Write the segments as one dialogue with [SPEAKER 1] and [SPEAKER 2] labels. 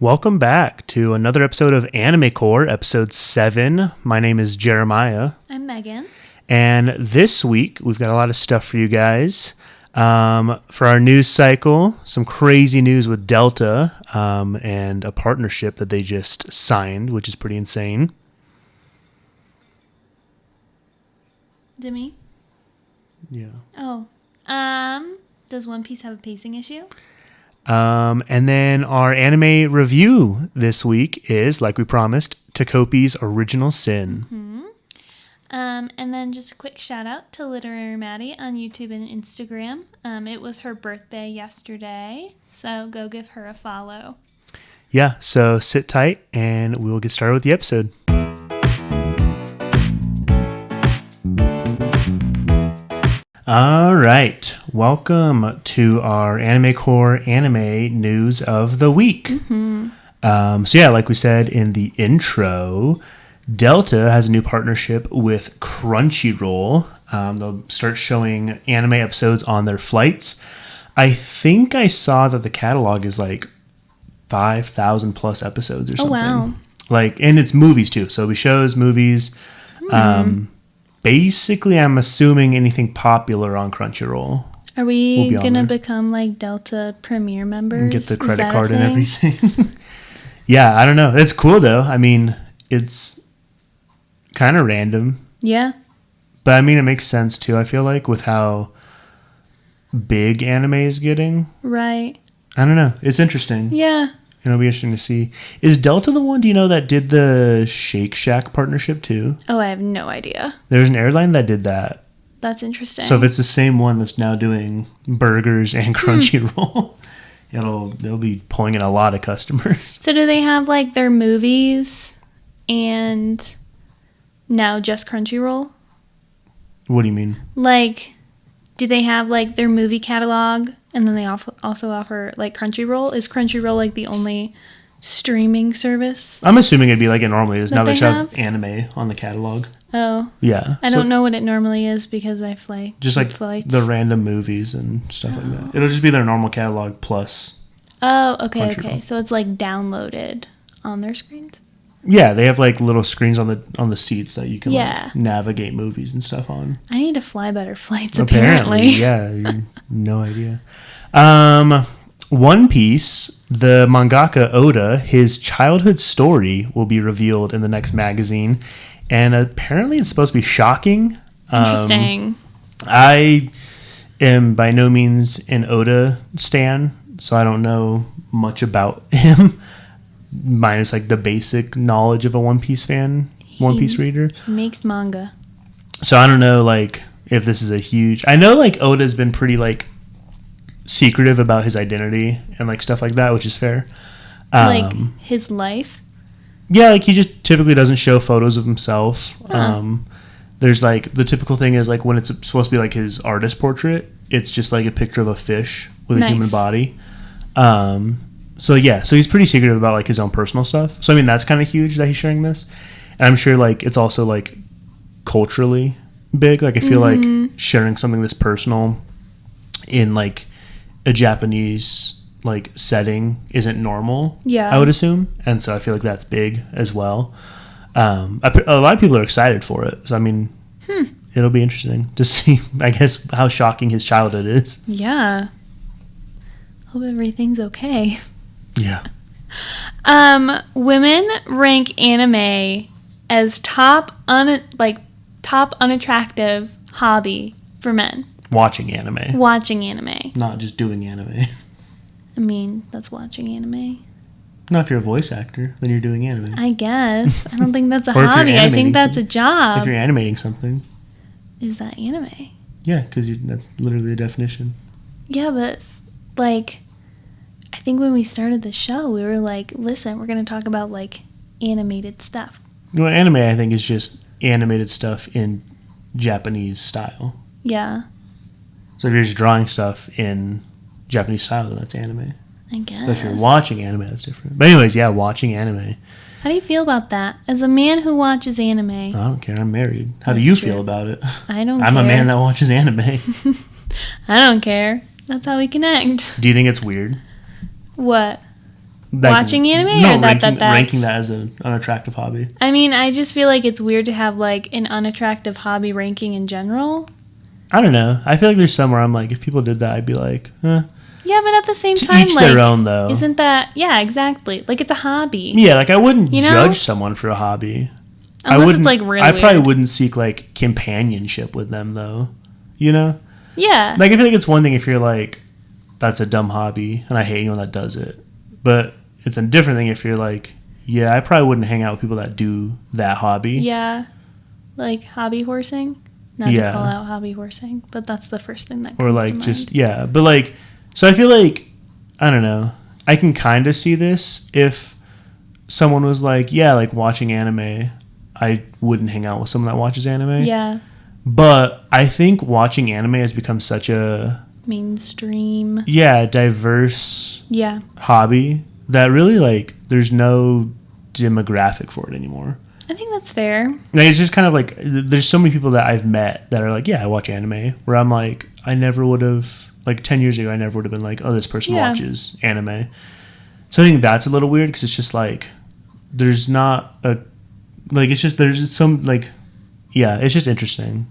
[SPEAKER 1] Welcome back to another episode of Anime Core, episode 7. My name is Jeremiah.
[SPEAKER 2] I'm Megan.
[SPEAKER 1] And this week, we've got a lot of stuff for you guys. For our news cycle, some crazy news with Delta and a partnership that they just signed, which is pretty insane.
[SPEAKER 2] Demi?
[SPEAKER 1] Yeah.
[SPEAKER 2] Oh. Does One Piece have a pacing issue?
[SPEAKER 1] And then our anime review this week is, like we promised, Takopi's Original Sin.
[SPEAKER 2] Mm-hmm. And then just a quick shout out to Literary Maddie on YouTube and Instagram. It was her birthday yesterday, so go give her a follow.
[SPEAKER 1] Yeah, so sit tight and we will get started with the episode. All right, welcome to our Anime Core anime news of the week.
[SPEAKER 2] Mm-hmm.
[SPEAKER 1] Like we said in the intro, Delta has a new partnership with Crunchyroll. They'll start showing anime episodes on their flights. I think I saw that the catalog is like 5,000 plus episodes or something.
[SPEAKER 2] Oh, wow.
[SPEAKER 1] And it's movies too. So we shows, movies. Basically, I'm assuming anything popular on Crunchyroll.
[SPEAKER 2] Are we going to become like Delta Premier members?
[SPEAKER 1] And get the credit card and everything. Yeah, I don't know. It's cool though. I mean, it's kind of random.
[SPEAKER 2] Yeah.
[SPEAKER 1] But I mean, it makes sense too, I feel like, with how big anime is getting.
[SPEAKER 2] Right.
[SPEAKER 1] I don't know. It's interesting.
[SPEAKER 2] Yeah.
[SPEAKER 1] It'll be interesting to see. Is Delta the one, do you know, that did the Shake Shack partnership too? Oh,
[SPEAKER 2] I have no idea.
[SPEAKER 1] There's an airline that did that.
[SPEAKER 2] That's interesting.
[SPEAKER 1] So if it's the same one that's now doing burgers and Crunchyroll, they'll be pulling in a lot of customers.
[SPEAKER 2] So do they have like their movies and now just Crunchyroll?
[SPEAKER 1] What do you mean?
[SPEAKER 2] Like, do they have like their movie catalog and then they also offer like Crunchyroll? Is Crunchyroll like the only streaming service?
[SPEAKER 1] I'm assuming it'd be like it normally is. Now they
[SPEAKER 2] have
[SPEAKER 1] anime on the catalog.
[SPEAKER 2] Oh.
[SPEAKER 1] Yeah.
[SPEAKER 2] I don't know what it normally is because I fly
[SPEAKER 1] just like
[SPEAKER 2] flights.
[SPEAKER 1] The random movies and stuff like that. It'll just be their normal catalog plus.
[SPEAKER 2] Oh, okay. So it's like downloaded on their screens?
[SPEAKER 1] Yeah, they have like little screens on the seats that you can
[SPEAKER 2] like
[SPEAKER 1] navigate movies and stuff on.
[SPEAKER 2] I need to fly better flights apparently.
[SPEAKER 1] Yeah, no idea. One Piece, the mangaka Oda, his childhood story will be revealed in the next magazine, and apparently it's supposed to be shocking.
[SPEAKER 2] Interesting.
[SPEAKER 1] I am by no means an Oda stan, so I don't know much about him. Minus like the basic knowledge of a One Piece fan, One Piece reader.
[SPEAKER 2] He makes manga.
[SPEAKER 1] So I don't know like if this is a huge... I know like Oda's been pretty like secretive about his identity and like stuff like that, which is fair.
[SPEAKER 2] Like his life?
[SPEAKER 1] Yeah, like he just typically doesn't show photos of himself. There's like the typical thing is like when it's supposed to be like his artist portrait, it's just like a picture of a fish with a human body. So he's pretty secretive about like his own personal stuff. So I mean that's kind of huge that he's sharing this, and I'm sure like it's also like culturally big. Like I feel like sharing something this personal in like a Japanese like setting isn't normal.
[SPEAKER 2] Yeah,
[SPEAKER 1] I would assume, and so I feel like that's big as well. A lot of people are excited for it. So I mean, it'll be interesting to see. I guess how shocking his childhood is.
[SPEAKER 2] Yeah. Hope everything's okay.
[SPEAKER 1] Yeah.
[SPEAKER 2] Women rank anime as top unattractive hobby for men.
[SPEAKER 1] Watching anime. Not just doing anime.
[SPEAKER 2] I mean, that's watching anime.
[SPEAKER 1] Not if you're a voice actor, then you're doing anime.
[SPEAKER 2] I guess. I don't think that's a hobby. I think that's a job.
[SPEAKER 1] If you're animating something.
[SPEAKER 2] Is that anime?
[SPEAKER 1] Yeah, because that's literally the definition.
[SPEAKER 2] Yeah, but it's like... I think when we started the show, we were like, listen, we're going to talk about, like, animated stuff.
[SPEAKER 1] Well, anime, I think, is just animated stuff in Japanese style.
[SPEAKER 2] Yeah.
[SPEAKER 1] So if you're just drawing stuff in Japanese style, then that's anime.
[SPEAKER 2] I guess.
[SPEAKER 1] But if you're watching anime, that's different. But anyways, yeah, watching anime.
[SPEAKER 2] How do you feel about that? As a man who watches anime.
[SPEAKER 1] I don't care. I'm married. How do you feel about it?
[SPEAKER 2] I don't care.
[SPEAKER 1] I'm a man that watches anime.
[SPEAKER 2] I don't care. That's how we connect.
[SPEAKER 1] Do you think it's weird?
[SPEAKER 2] What? Watching anime?
[SPEAKER 1] No,
[SPEAKER 2] or
[SPEAKER 1] ranking that as an unattractive hobby.
[SPEAKER 2] I mean, I just feel like it's weird to have, like, an unattractive hobby ranking in general.
[SPEAKER 1] I don't know. I feel like there's somewhere I'm like, if people did that, I'd be like, eh.
[SPEAKER 2] Yeah, but at the same time,
[SPEAKER 1] each
[SPEAKER 2] like,
[SPEAKER 1] their own, though.
[SPEAKER 2] Isn't that... Yeah, exactly. Like, it's a hobby.
[SPEAKER 1] Yeah, like, I wouldn't judge someone for a hobby.
[SPEAKER 2] Unless it's, like, really
[SPEAKER 1] I probably
[SPEAKER 2] weird.
[SPEAKER 1] wouldn't seek, like, companionship with them, though. You know?
[SPEAKER 2] Yeah.
[SPEAKER 1] Like, I feel like it's one thing if you're like, that's a dumb hobby, and I hate anyone that does it. But it's a different thing if you're like, yeah, I probably wouldn't hang out with people that do that hobby.
[SPEAKER 2] Yeah. Like, hobby horsing. Not to call out hobby horsing, but that's the first thing that comes to mind.
[SPEAKER 1] Or, like, just, yeah. But, like, so I feel like, I don't know. I can kind of see this if someone was like, yeah, like, watching anime, I wouldn't hang out with someone that watches anime.
[SPEAKER 2] Yeah.
[SPEAKER 1] But I think watching anime has become such a...
[SPEAKER 2] mainstream.
[SPEAKER 1] Yeah, diverse
[SPEAKER 2] Yeah.
[SPEAKER 1] hobby that really, like, there's no demographic for it anymore.
[SPEAKER 2] I think that's fair.
[SPEAKER 1] Like, it's just kind of like, there's so many people that I've met that are like, yeah, I watch anime, where I'm like, I never would have, like, 10 years ago, I never would have been like, oh, this person watches anime. So I think that's a little weird, because it's just like, there's not a, like, it's just, there's some, like, yeah, it's just interesting.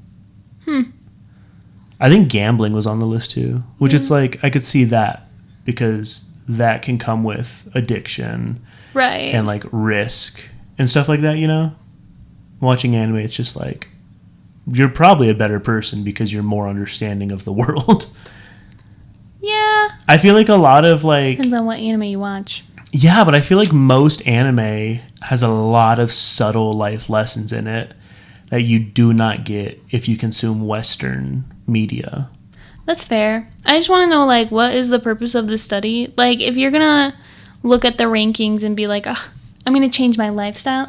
[SPEAKER 1] I think gambling was on the list too, which it's like, I could see that, because that can come with addiction.
[SPEAKER 2] Right.
[SPEAKER 1] And, like, risk and stuff like that, you know? Watching anime, it's just like, you're probably a better person because you're more understanding of the world.
[SPEAKER 2] Yeah.
[SPEAKER 1] I feel like a lot of, like...
[SPEAKER 2] Depends on what anime you watch.
[SPEAKER 1] Yeah, but I feel like most anime has a lot of subtle life lessons in it that you do not get if you consume Western media.
[SPEAKER 2] That's fair. I just want to know, like, what is the purpose of this study? Like, if you're going to look at the rankings and be like, oh, I'm going to change my lifestyle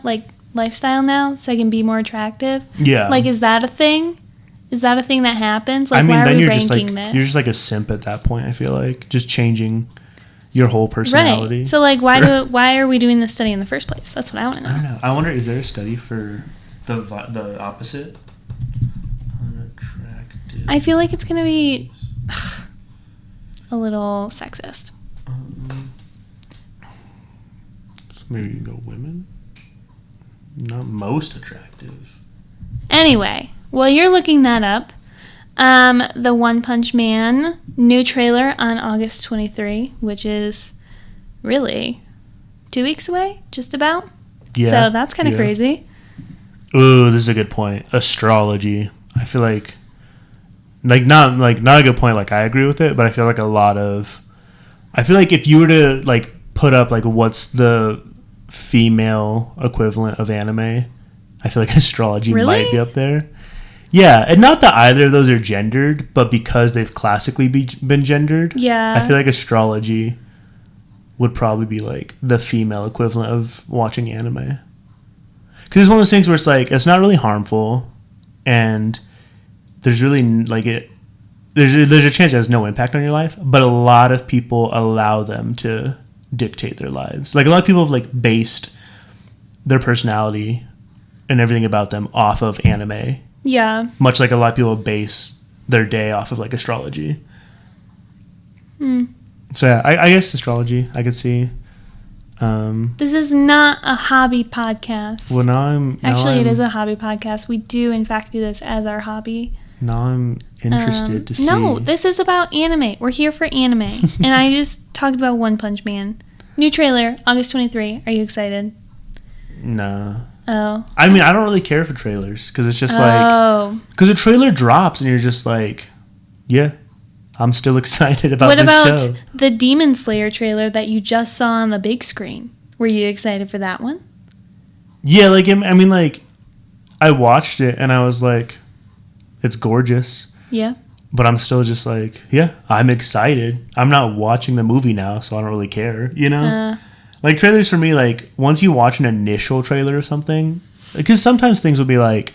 [SPEAKER 2] now so I can be more attractive.
[SPEAKER 1] Yeah.
[SPEAKER 2] Like, is that a thing? Is that a thing that happens? Like,
[SPEAKER 1] I mean,
[SPEAKER 2] why are
[SPEAKER 1] then
[SPEAKER 2] we
[SPEAKER 1] you're
[SPEAKER 2] ranking
[SPEAKER 1] just like,
[SPEAKER 2] this?
[SPEAKER 1] you're just like a simp at that point, I feel like. Just changing your whole personality.
[SPEAKER 2] Right. So, like, why are we doing this study in the first place? That's what I want to know.
[SPEAKER 1] I don't know. I wonder, is there a study for the opposite? Unattractive.
[SPEAKER 2] I feel like it's going to be a little sexist.
[SPEAKER 1] Maybe you can go women? Not most attractive.
[SPEAKER 2] Anyway, while you're looking that up, the One Punch Man new trailer on August 23, which is really 2 weeks away, just about.
[SPEAKER 1] Yeah.
[SPEAKER 2] So that's kind of crazy.
[SPEAKER 1] Ooh, this is a good point. Astrology. I feel like not a good point. Like, I agree with it, but I feel like I feel like if you were to, like, put up, like, what's the female equivalent of anime, I feel like astrology might be up there. Yeah, and not that either of those are gendered, but because they've classically been gendered, I feel like astrology would probably be, like, the female equivalent of watching anime. Because it's one of those things where it's like, it's not really harmful, and there's really, like, there's a chance it has no impact on your life, but a lot of people allow them to dictate their lives. Like, a lot of people have, like, based their personality and everything about them off of anime.
[SPEAKER 2] Yeah.
[SPEAKER 1] Much like a lot of people base their day off of, like, astrology. So, yeah, I guess astrology, I could see.
[SPEAKER 2] This is not a hobby podcast.
[SPEAKER 1] Well,
[SPEAKER 2] Actually, it is a hobby podcast. We do, in fact, do this as our hobby.
[SPEAKER 1] Now I'm interested to see.
[SPEAKER 2] No, this is about anime. We're here for anime. And I just talked about One Punch Man. New trailer, August 23. Are you excited?
[SPEAKER 1] No.
[SPEAKER 2] Oh.
[SPEAKER 1] I mean, I don't really care for trailers, because it's just like... Because a trailer drops and you're just like, yeah, I'm still excited about this show.
[SPEAKER 2] What about the Demon Slayer trailer that you just saw on the big screen? Were you excited for that one?
[SPEAKER 1] Yeah, like, I mean, like, I watched it and I was like, it's gorgeous.
[SPEAKER 2] Yeah.
[SPEAKER 1] But I'm still just like, yeah, I'm excited. I'm not watching the movie now, so I don't really care, you know? Like, trailers for me, like, once you watch an initial trailer of something, because sometimes things will be like,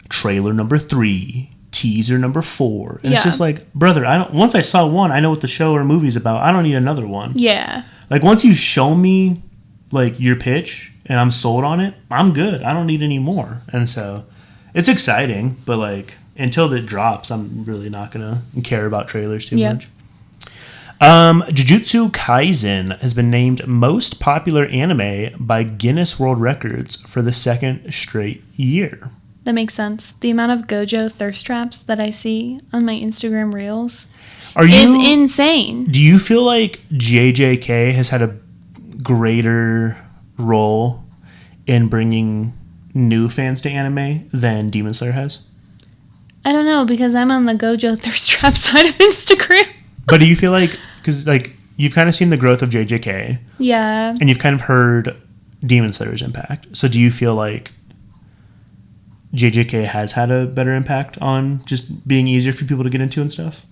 [SPEAKER 1] trailer number 3, teaser number 4. And it's just like, brother, once I saw one, I know what the show or movie's about. I don't need another one.
[SPEAKER 2] Yeah.
[SPEAKER 1] Like, once you show me, like, your pitch and I'm sold on it, I'm good. I don't need any more. And so, it's exciting, but, like, until it drops, I'm really not going to care about trailers too much. Jujutsu Kaisen has been named most popular anime by Guinness World Records for the second straight year.
[SPEAKER 2] That makes sense. The amount of Gojo thirst traps that I see on my Instagram reels is insane.
[SPEAKER 1] Do you feel like JJK has had a greater role in bringing new fans to anime than Demon Slayer has?
[SPEAKER 2] I don't know, because I'm on the Gojo thirst trap side of Instagram.
[SPEAKER 1] But do you feel like, because like you've kind of seen the growth of JJK,
[SPEAKER 2] yeah,
[SPEAKER 1] and you've kind of heard Demon Slayer's impact, so do you feel like JJK has had a better impact on just being easier for people to get into and stuff?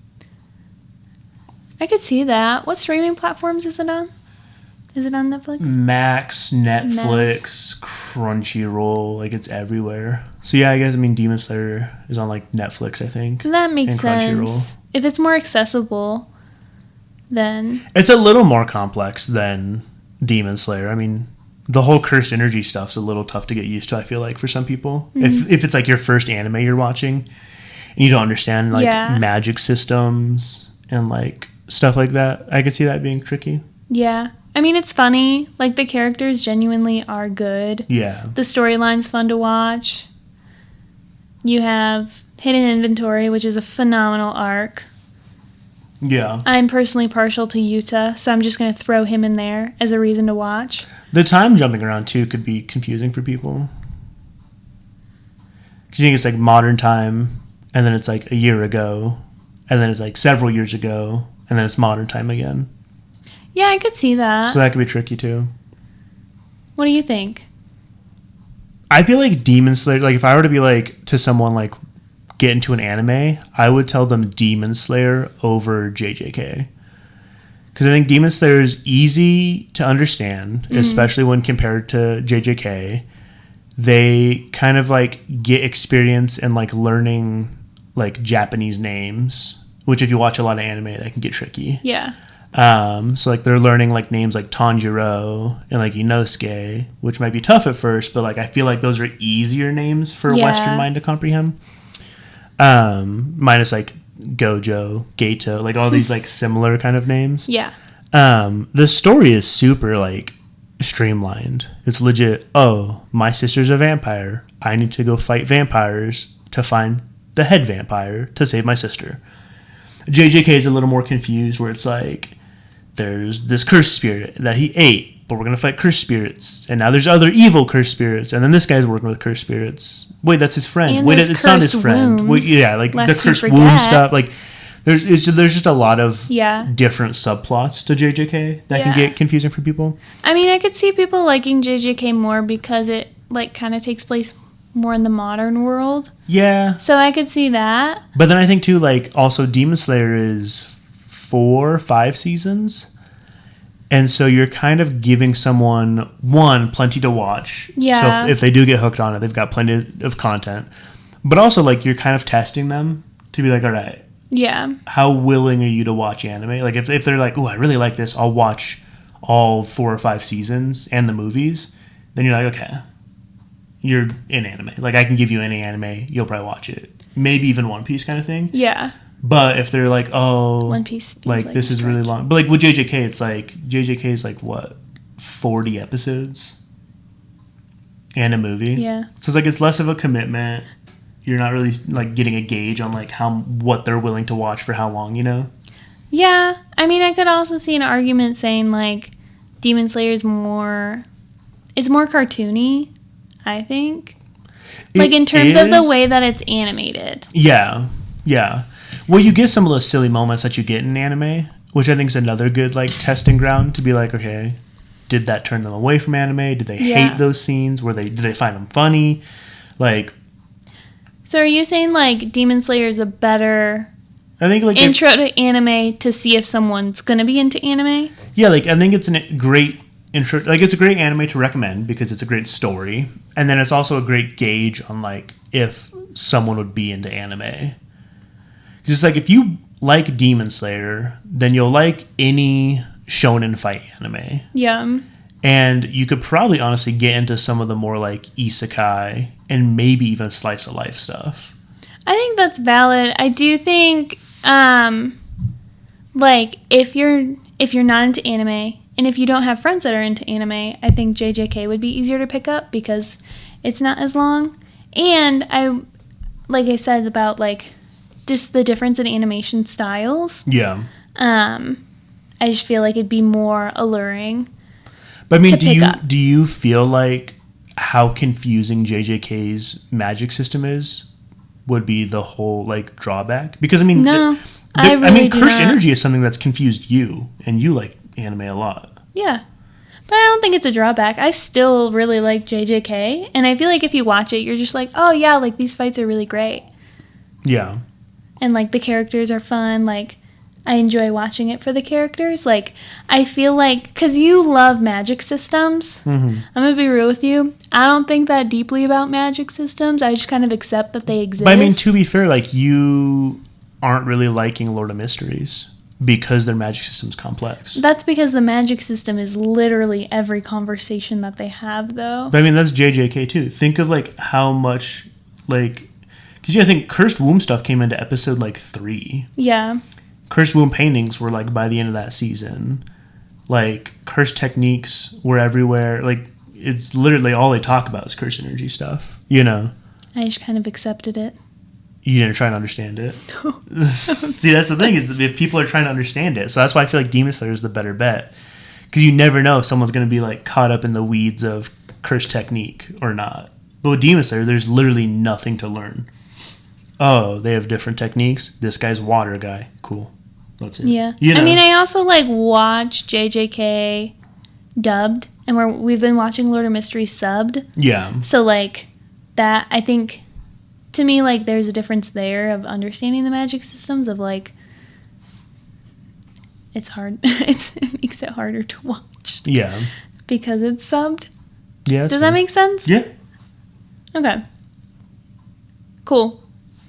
[SPEAKER 2] I could see that. What streaming platforms is it on? Is it on Netflix?
[SPEAKER 1] Max, Netflix, Crunchyroll, like it's everywhere. So yeah, I guess, I mean, Demon Slayer is on like Netflix, I think.
[SPEAKER 2] That makes sense. If it's more accessible, then...
[SPEAKER 1] It's a little more complex than Demon Slayer. I mean, the whole cursed energy stuff's a little tough to get used to, I feel like, for some people. Mm-hmm. If it's like your first anime you're watching, and you don't understand like magic systems and like stuff like that, I could see that being tricky.
[SPEAKER 2] Yeah. I mean, it's funny. Like, the characters genuinely are good.
[SPEAKER 1] Yeah.
[SPEAKER 2] The storyline's fun to watch. You have Hidden Inventory, which is a phenomenal arc.
[SPEAKER 1] Yeah.
[SPEAKER 2] I'm personally partial to Yuta, so I'm just going to throw him in there as a reason to watch.
[SPEAKER 1] The time jumping around, too, could be confusing for people. Because you think it's like modern time, and then it's like a year ago, and then it's like several years ago, and then it's modern time again.
[SPEAKER 2] Yeah, I could see that.
[SPEAKER 1] So that could be tricky, too.
[SPEAKER 2] What do you think?
[SPEAKER 1] I feel like Demon Slayer, like if I were to be like to someone like get into an anime, I would tell them Demon Slayer over JJK. Because I think Demon Slayer is easy to understand, especially when compared to JJK. They kind of like get experience in like learning like Japanese names, which if you watch a lot of anime, that can get tricky.
[SPEAKER 2] Yeah.
[SPEAKER 1] So like they're learning like names like Tanjiro and like Inosuke, which might be tough at first, but like I feel like those are easier names for a Western mind to comprehend. Minus like Gojo, Geto, like all these like similar kind of names.
[SPEAKER 2] Yeah.
[SPEAKER 1] The story is super like streamlined. It's legit. Oh, my sister's a vampire. I need to go fight vampires to find the head vampire to save my sister. JJK is a little more confused, where it's like, there's this cursed spirit that he ate, but we're going to fight cursed spirits. And now there's other evil cursed spirits. And then this guy's working with cursed spirits. Wait, that's his friend.
[SPEAKER 2] And
[SPEAKER 1] wait, it's not his friend. Wait, yeah, like the cursed womb stuff. Like, there's just a lot of different subplots to JJK that can get confusing for people.
[SPEAKER 2] I mean, I could see people liking JJK more because it, like, kind of takes place more in the modern world.
[SPEAKER 1] Yeah.
[SPEAKER 2] So I could see that.
[SPEAKER 1] But then I think, too, like, also Demon Slayer is 4 or 5 seasons. And so you're kind of giving someone, one, plenty to watch.
[SPEAKER 2] Yeah.
[SPEAKER 1] So if they do get hooked on it, they've got plenty of content. But also, like, you're kind of testing them to be like, all right.
[SPEAKER 2] Yeah.
[SPEAKER 1] How willing are you to watch anime? Like, if they're like, oh, I really like this, I'll watch all 4 or 5 seasons and the movies. Then you're like, okay. You're in anime. Like, I can give you any anime. You'll probably watch it. Maybe even One Piece kind of thing.
[SPEAKER 2] Yeah.
[SPEAKER 1] But if they're like, oh,
[SPEAKER 2] One Piece,
[SPEAKER 1] like this is really long. But like with JJK, it's like JJK is like what, 40 episodes and a movie.
[SPEAKER 2] Yeah.
[SPEAKER 1] So it's like it's less of a commitment. You're not really like getting a gauge on like what they're willing to watch for how long, you know?
[SPEAKER 2] Yeah. I mean, I could also see an argument saying like Demon Slayer is more, it's more cartoony, I think. Like in terms of the way that it's animated.
[SPEAKER 1] Yeah. Yeah. Well, you get some of those silly moments that you get in anime, which I think is another good like testing ground to be like, okay, did that turn them away from anime? Did they hate those scenes? Did they find them funny? Like,
[SPEAKER 2] so are you saying like Demon Slayer is a better intro to anime to see if someone's gonna be into anime?
[SPEAKER 1] Yeah, like I think it's a great intro. Like it's a great anime to recommend because it's a great story, and then it's also a great gauge on like if someone would be into anime. Because it's like if you like Demon Slayer, then you'll like any shonen fight anime.
[SPEAKER 2] Yeah.
[SPEAKER 1] And you could probably honestly get into some of the more like isekai and maybe even slice of life stuff.
[SPEAKER 2] I think that's valid. I do think like if you're not into anime and if you don't have friends that are into anime, I think JJK would be easier to pick up because it's not as long. And like I said about like just the difference in animation styles.
[SPEAKER 1] Yeah.
[SPEAKER 2] I just feel like it'd be more alluring.
[SPEAKER 1] But I mean, do you feel like how confusing JJK's magic system is would be the whole like drawback? Because I mean,
[SPEAKER 2] no,
[SPEAKER 1] cursed energy is something that's confused you, and you like anime a lot.
[SPEAKER 2] Yeah, but I don't think it's a drawback. I still really like JJK, and I feel like if you watch it, you're just like, oh yeah, like these fights are really great.
[SPEAKER 1] Yeah, and
[SPEAKER 2] like the characters are fun. Like I enjoy watching it for the characters. Like, I feel like, because you love magic systems, I'm going to be real with you. I don't think that deeply about magic systems. I just kind of accept that they exist.
[SPEAKER 1] But I mean, to be fair, like, you aren't really liking Lord of Mysteries because their magic system's complex.
[SPEAKER 2] That's because the magic system is literally every conversation that they have, though.
[SPEAKER 1] But I mean, that's JJK, too. Think of, like, how much, like, because I think Cursed Womb stuff came into episode, like, 3.
[SPEAKER 2] Yeah.
[SPEAKER 1] Cursed Womb paintings were, like, by the end of that season. Like, cursed techniques were everywhere. Like, it's literally all they talk about is cursed energy stuff, you know?
[SPEAKER 2] I just kind of accepted it.
[SPEAKER 1] You didn't try to understand it? See, that's the thing, is that if people are trying to understand it. So that's why I feel like Demon Slayer is the better bet. Because you never know if someone's going to be, like, caught up in the weeds of cursed technique or not. But with Demon Slayer, there's literally nothing to learn. Oh, they have different techniques? This guy's water guy. Cool. That's it.
[SPEAKER 2] Yeah.
[SPEAKER 1] You know?
[SPEAKER 2] I mean, I also, like, watch JJK dubbed, and we've been watching Lord of Mysteries subbed.
[SPEAKER 1] Yeah.
[SPEAKER 2] So, like, that, I think, to me, like, there's a difference there of understanding the magic systems of, like, it's hard. It makes it harder to watch.
[SPEAKER 1] Yeah.
[SPEAKER 2] Because it's subbed.
[SPEAKER 1] Yeah.
[SPEAKER 2] Does that make sense?
[SPEAKER 1] Yeah.
[SPEAKER 2] Okay. Cool.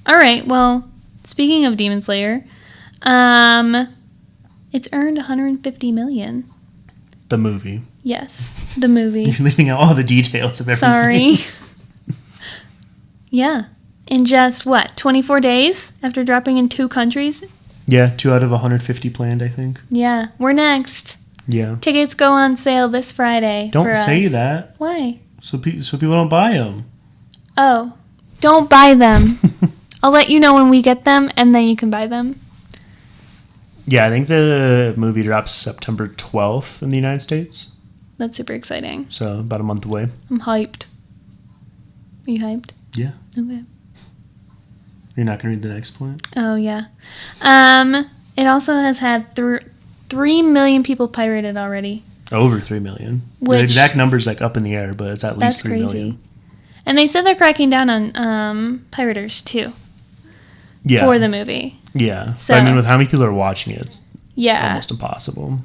[SPEAKER 2] All right. Well, speaking of Demon Slayer, it's earned $150 million.
[SPEAKER 1] The movie.
[SPEAKER 2] Yes, the movie.
[SPEAKER 1] You're leaving out all the details of everything.
[SPEAKER 2] Sorry. Yeah. In just, 24 days after dropping in 2 countries?
[SPEAKER 1] Yeah, 2 out of 150 planned, I think.
[SPEAKER 2] Yeah. We're next.
[SPEAKER 1] Yeah.
[SPEAKER 2] Tickets go on sale this Friday.
[SPEAKER 1] Don't say that.
[SPEAKER 2] Why?
[SPEAKER 1] So people don't buy them.
[SPEAKER 2] Oh. Don't buy them. I'll let you know when we get them, and then you can buy them.
[SPEAKER 1] Yeah, I think the movie drops September 12th in the United States.
[SPEAKER 2] That's super exciting.
[SPEAKER 1] So, about a month away.
[SPEAKER 2] I'm hyped. Are you hyped?
[SPEAKER 1] Yeah.
[SPEAKER 2] Okay.
[SPEAKER 1] You're not going to read the next point?
[SPEAKER 2] Oh, yeah. It also has had 3 million people pirated already.
[SPEAKER 1] Over 3 million. The exact number's like up in the air, but it's at least 3 million.
[SPEAKER 2] And they said they're cracking down on pirators, too.
[SPEAKER 1] Yeah.
[SPEAKER 2] For the movie.
[SPEAKER 1] Yeah.
[SPEAKER 2] So,
[SPEAKER 1] but I mean, with how many people are watching it, it's almost impossible.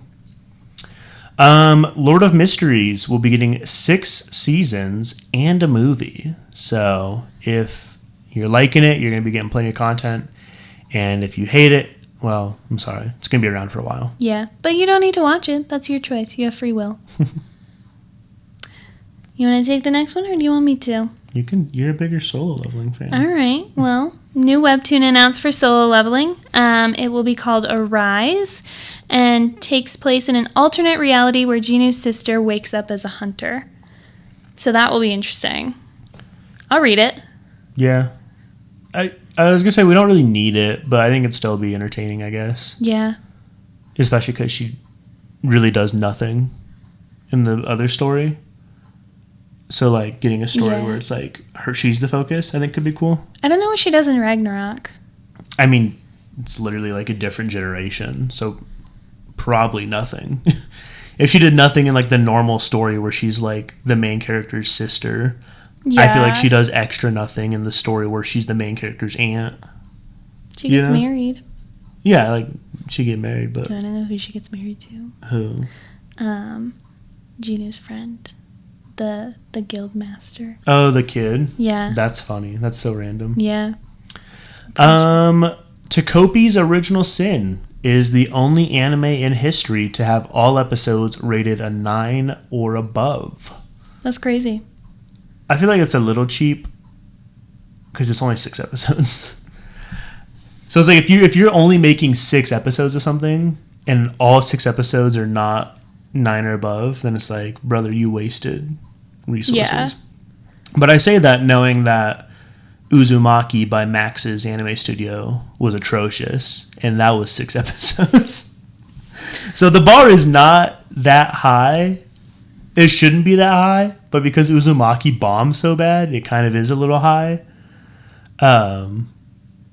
[SPEAKER 1] Lord of Mysteries will be getting 6 seasons and a movie. So if you're liking it, you're going to be getting plenty of content. And if you hate it, well, I'm sorry. It's going to be around for a while.
[SPEAKER 2] Yeah. But you don't need to watch it. That's your choice. You have free will. You want to take the next one, or do you want me to?
[SPEAKER 1] You're a bigger Solo Leveling fan.
[SPEAKER 2] All right. Well, new webtoon announced for Solo Leveling. It will be called Arise and takes place in an alternate reality where Jinu's sister wakes up as a hunter. So that will be interesting. I'll read it.
[SPEAKER 1] Yeah. I was going to say we don't really need it, but I think it'd still be entertaining, I guess.
[SPEAKER 2] Yeah.
[SPEAKER 1] Especially because she really does nothing in the other story. So, like, getting a story where it's, like, she's the focus, I think could be cool.
[SPEAKER 2] I don't know what she does in Ragnarok.
[SPEAKER 1] I mean, it's literally, like, a different generation, so probably nothing. If she did nothing in, like, the normal story where she's, like, the main character's sister, I feel like she does extra nothing in the story where she's the main character's aunt.
[SPEAKER 2] She gets married.
[SPEAKER 1] Yeah, like, she get married, but...
[SPEAKER 2] Do you want to know who she gets married to?
[SPEAKER 1] Who?
[SPEAKER 2] Jinu's friend. The guild master.
[SPEAKER 1] Oh, the kid?
[SPEAKER 2] Yeah.
[SPEAKER 1] That's funny. That's so random.
[SPEAKER 2] Yeah.
[SPEAKER 1] Takopi's Original Sin is the only anime in history to have all episodes rated a 9 or above.
[SPEAKER 2] That's crazy.
[SPEAKER 1] I feel like it's a little cheap because it's only 6 episodes. So it's like if you're only making 6 episodes of something and all 6 episodes are not 9 or above, then it's like, brother, you wasted resources.
[SPEAKER 2] Yeah.
[SPEAKER 1] But I say that knowing that Uzumaki by Max's anime studio was atrocious, and that was 6 episodes. So the bar is not that high. It shouldn't be that high, but because Uzumaki bombed so bad, it kind of is a little high.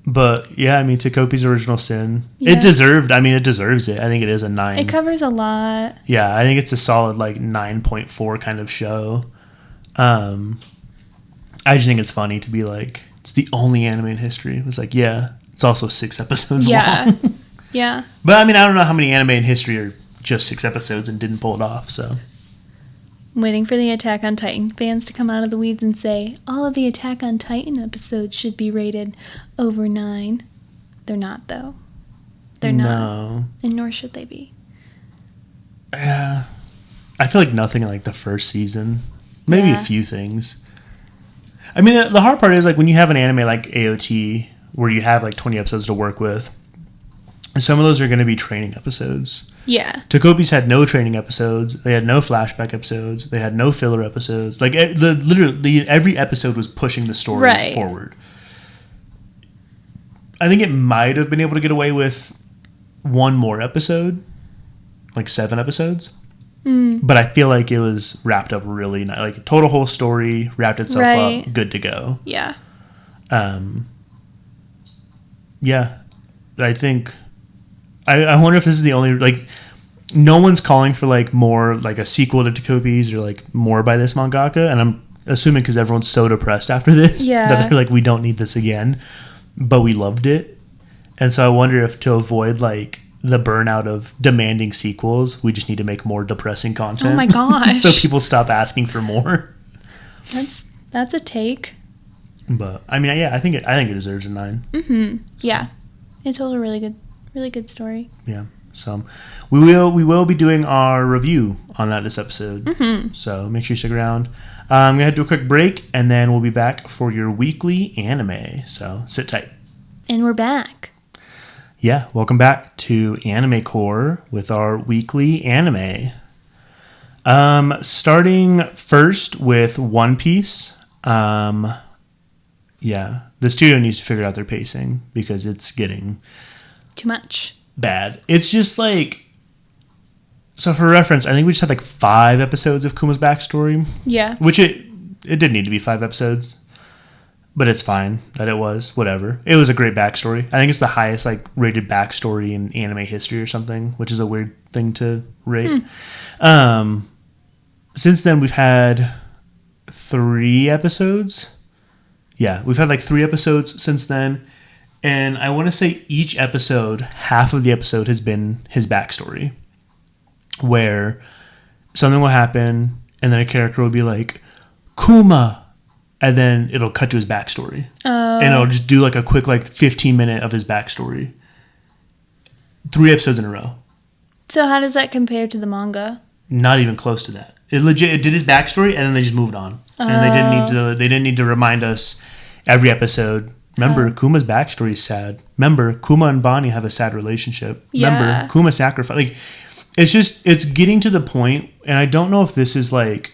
[SPEAKER 1] But yeah, I mean, Takopi's Original Sin, it deserves it. I think it is a 9.
[SPEAKER 2] It covers a lot.
[SPEAKER 1] Yeah, I think it's a solid like 9.4 kind of show. I just think it's funny to be like, it's the only anime in history. It was like, yeah, it's also 6 episodes long.
[SPEAKER 2] Yeah.
[SPEAKER 1] But I mean, I don't know how many anime in history are just 6 episodes and didn't pull it off, so.
[SPEAKER 2] I'm waiting for the Attack on Titan fans to come out of the weeds and say, all of the Attack on Titan episodes should be rated over 9. They're not, though. They're not. And nor should they be.
[SPEAKER 1] Yeah. I feel like nothing in like the first season. Maybe a few things. I mean, the hard part is like when you have an anime like AOT where you have like 20 episodes to work with, and some of those are going to be training episodes.
[SPEAKER 2] Yeah.
[SPEAKER 1] Takopi's had no training episodes. They had no flashback episodes. They had no filler episodes. Like literally every episode was pushing the story forward. I think it might have been able to get away with one more episode, like 7 episodes. But I feel like it was wrapped up really nice. Like total whole story wrapped itself up, good to go.
[SPEAKER 2] Yeah.
[SPEAKER 1] Yeah. I think I wonder if this is the only like no one's calling for like more like a sequel to Takopi's or like more by this mangaka, and I'm assuming because everyone's so depressed after this that they're like, we don't need this again, but we loved it. And so I wonder if to avoid like the burnout of demanding sequels, we just need to make more depressing content.
[SPEAKER 2] Oh my gosh.
[SPEAKER 1] So people stop asking for more.
[SPEAKER 2] That's a take.
[SPEAKER 1] But I mean, yeah, I think it deserves a 9.
[SPEAKER 2] Mm-hmm. Yeah. It told a really good story.
[SPEAKER 1] Yeah. So we will be doing our review on that this episode. Mm-hmm. So make sure you stick around. I'm gonna do a quick break, and then we'll be back for your weekly anime. So sit tight.
[SPEAKER 2] And we're back.
[SPEAKER 1] Yeah, welcome back to Anime Core with our weekly anime. Starting first with One Piece. Yeah, the studio needs to figure out their pacing because it's getting
[SPEAKER 2] too much
[SPEAKER 1] bad. It's just like, so for reference, I think we just had like 5 episodes of Kuma's backstory. Yeah, which it did need to be 5 episodes. But it's fine that it was. Whatever. It was a great backstory. I think it's the highest like rated backstory in anime history or something, which is a weird thing to rate. Since then, we've had 3 episodes. Yeah, we've had like 3 episodes since then. And I want to say each episode, half of the episode has been his backstory. Where something will happen and then a character will be like, Kuma! And then it'll cut to his backstory. And it'll just do like a quick like 15-minute of his backstory. 3 episodes in a row.
[SPEAKER 2] So how does that compare to the manga?
[SPEAKER 1] Not even close to that. It did his backstory and then they just moved on. And they didn't need to remind us every episode. Remember, Kuma's backstory is sad. Remember, Kuma and Bonnie have a sad relationship. Yeah. Remember, Kuma sacrificed. Like, it's getting to the point, and I don't know if this is like,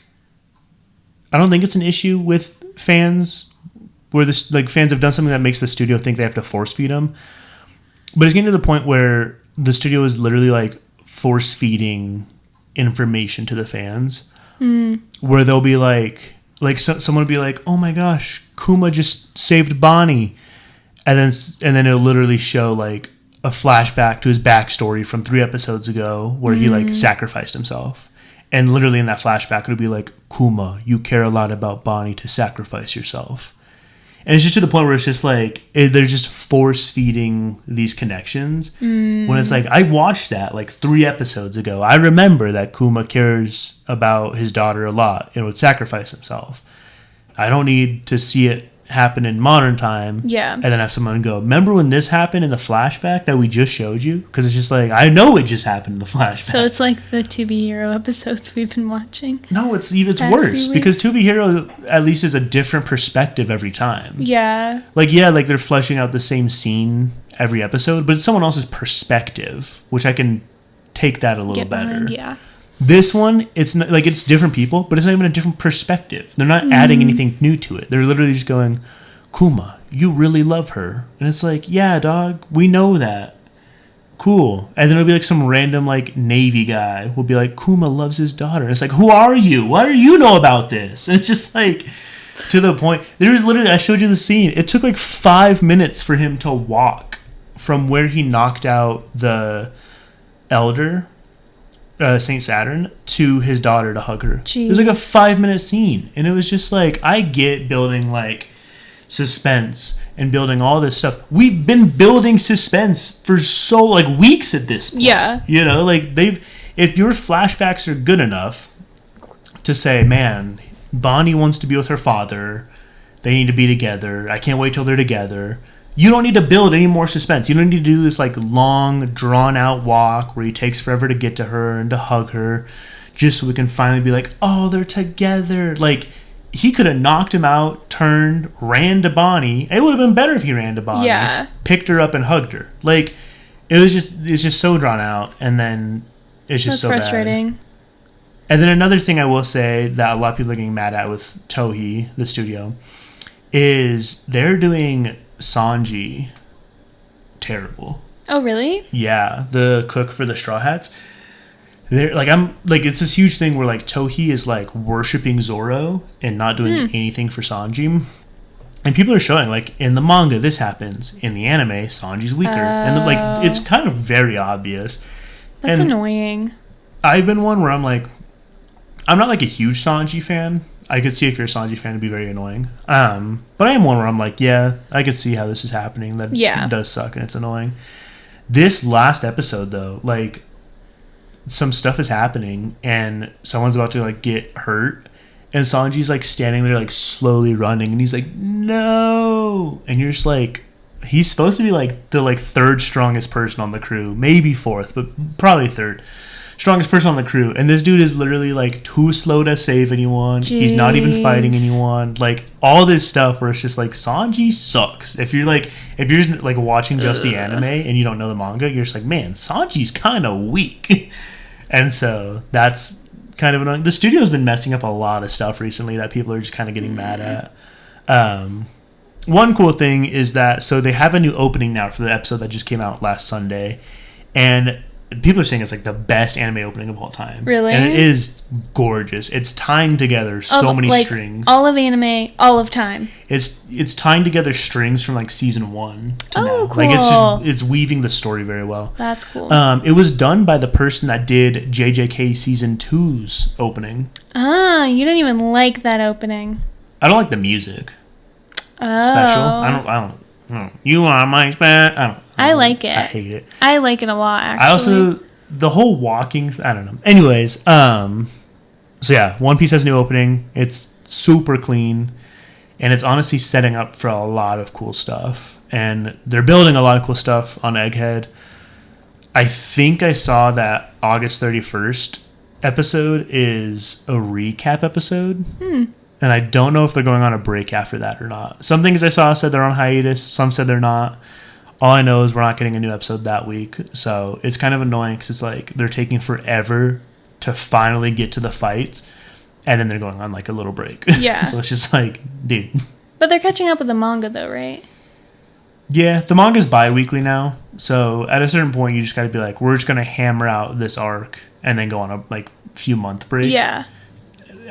[SPEAKER 1] I don't think it's an issue with fans where this like fans have done something that makes the studio think they have to force feed them, but it's getting to the point where the studio is literally like force feeding information to the fans, where they'll be like someone will be like, oh my gosh, Kuma just saved Bonnie, and then it'll literally show like a flashback to his backstory from 3 episodes ago where he like sacrificed himself. And literally in that flashback, it'll be like, Kuma, you care a lot about Bonnie to sacrifice yourself. And it's just to the point where it's just like, they're just force feeding these connections. When it's like, I watched that like 3 episodes ago. I remember that Kuma cares about his daughter a lot and would sacrifice himself. I don't need to see it happen in modern time.
[SPEAKER 2] Yeah.
[SPEAKER 1] And then have someone go, remember when this happened in the flashback that we just showed you? Because it's just like, I know it just happened in the flashback.
[SPEAKER 2] So it's like the To Be Hero episodes we've been watching.
[SPEAKER 1] No, it's worse. Because To Be Hero at least is a different perspective every time.
[SPEAKER 2] Yeah.
[SPEAKER 1] Like, yeah, like they're fleshing out the same scene every episode, but it's someone else's perspective, which I can take that a little better.
[SPEAKER 2] Behind, yeah.
[SPEAKER 1] This one, it's not, like, it's different people, but it's not even a different perspective. They're not adding anything new to it. They're literally just going, Kuma, you really love her. And it's like, yeah, dog, we know that. Cool. And then it'll be like some random, like, Navy guy will be like, Kuma loves his daughter. And it's like, who are you? What do you know about this? And it's just like, to the point. There was literally, I showed you the scene. It took like 5 minutes for him to walk from where he knocked out the elder, Saint Saturn, to his daughter to hug her.
[SPEAKER 2] Jeez.
[SPEAKER 1] It was like a 5-minute scene, and it was just like, I get building like suspense and building all this stuff. We've been building suspense for so like weeks at this point.
[SPEAKER 2] Yeah,
[SPEAKER 1] you know, like if your flashbacks are good enough to say, man, Bonnie wants to be with her father, they need to be together, I can't wait till they're together. You don't need to build any more suspense. You don't need to do this like long, drawn-out walk where he takes forever to get to her and to hug her, just so we can finally be like, oh, they're together. Like, he could have knocked him out, turned, ran to Bonnie. It would have been better if he ran to Bonnie.
[SPEAKER 2] Yeah.
[SPEAKER 1] Picked her up and hugged her. Like, it's just so drawn out, and then it's just so
[SPEAKER 2] frustrating.
[SPEAKER 1] Bad. And then another thing I will say that a lot of people are getting mad at with Toei, the studio, is they're doing Sanji terrible.
[SPEAKER 2] Oh, really?
[SPEAKER 1] Yeah, the cook for the Straw Hats. They're like, I'm like, it's this huge thing where like Toei is like worshiping Zoro and not doing anything for Sanji. And people are showing like in the manga this happens, in the anime Sanji's weaker, and like it's kind of very obvious.
[SPEAKER 2] That's
[SPEAKER 1] and
[SPEAKER 2] annoying.
[SPEAKER 1] I've been one where I'm like, I'm not like a huge Sanji fan. I could see if you're a Sanji fan, it'd be very annoying. But I am one where I'm like, yeah, I could see how this is happening. That does suck and it's annoying. This last episode, though, like, some stuff is happening and someone's about to, like, get hurt. And Sanji's, like, standing there, like, slowly running. And he's like, no! And you're just like, he's supposed to be, like, the, like, third strongest person on the crew. Maybe fourth, but probably third. Strongest person on the crew, and this dude is literally like too slow to save anyone. Jeez. He's not even fighting anyone. Like all this stuff where it's just like Sanji sucks. If you're just like watching just the anime and you don't know the manga, you're just like, man, Sanji's kind of weak. And so that's kind of annoying. The studio's been messing up a lot of stuff recently that people are just kind of getting mad at. One cool thing is that so they have a new opening now for the episode that just came out last Sunday, and people are saying it's like the best anime opening of all time.
[SPEAKER 2] Really?
[SPEAKER 1] And it is gorgeous. It's tying together so many strings.
[SPEAKER 2] All of anime, all of time.
[SPEAKER 1] It's tying together strings from like season 1 to now.
[SPEAKER 2] Cool.
[SPEAKER 1] Like it's weaving the story very well.
[SPEAKER 2] That's cool.
[SPEAKER 1] It was done by the person that did JJK season 2's opening.
[SPEAKER 2] You don't even like that opening.
[SPEAKER 1] I don't like the music.
[SPEAKER 2] Oh.
[SPEAKER 1] Special. I don't. You are my special.
[SPEAKER 2] I like it.
[SPEAKER 1] I hate it.
[SPEAKER 2] I like it a lot, actually.
[SPEAKER 1] I also, the whole walking, I don't know. Anyways, so yeah, One Piece has a new opening. It's super clean, and it's honestly setting up for a lot of cool stuff. And they're building a lot of cool stuff on Egghead. I think I saw that August 31st episode is a recap episode. And I don't know if they're going on a break after that or not. Some things I saw said they're on hiatus. Some said they're not. All I know is we're not getting a new episode that week. So it's kind of annoying because it's like they're taking forever to finally get to the fights. And then they're going on like a little break.
[SPEAKER 2] Yeah.
[SPEAKER 1] So it's just like, dude.
[SPEAKER 2] But they're catching up with the manga though, right?
[SPEAKER 1] Yeah. The manga's bi-weekly now. So at a certain point, you just got to be like, we're just going to hammer out this arc and then go on a like few month break.
[SPEAKER 2] Yeah.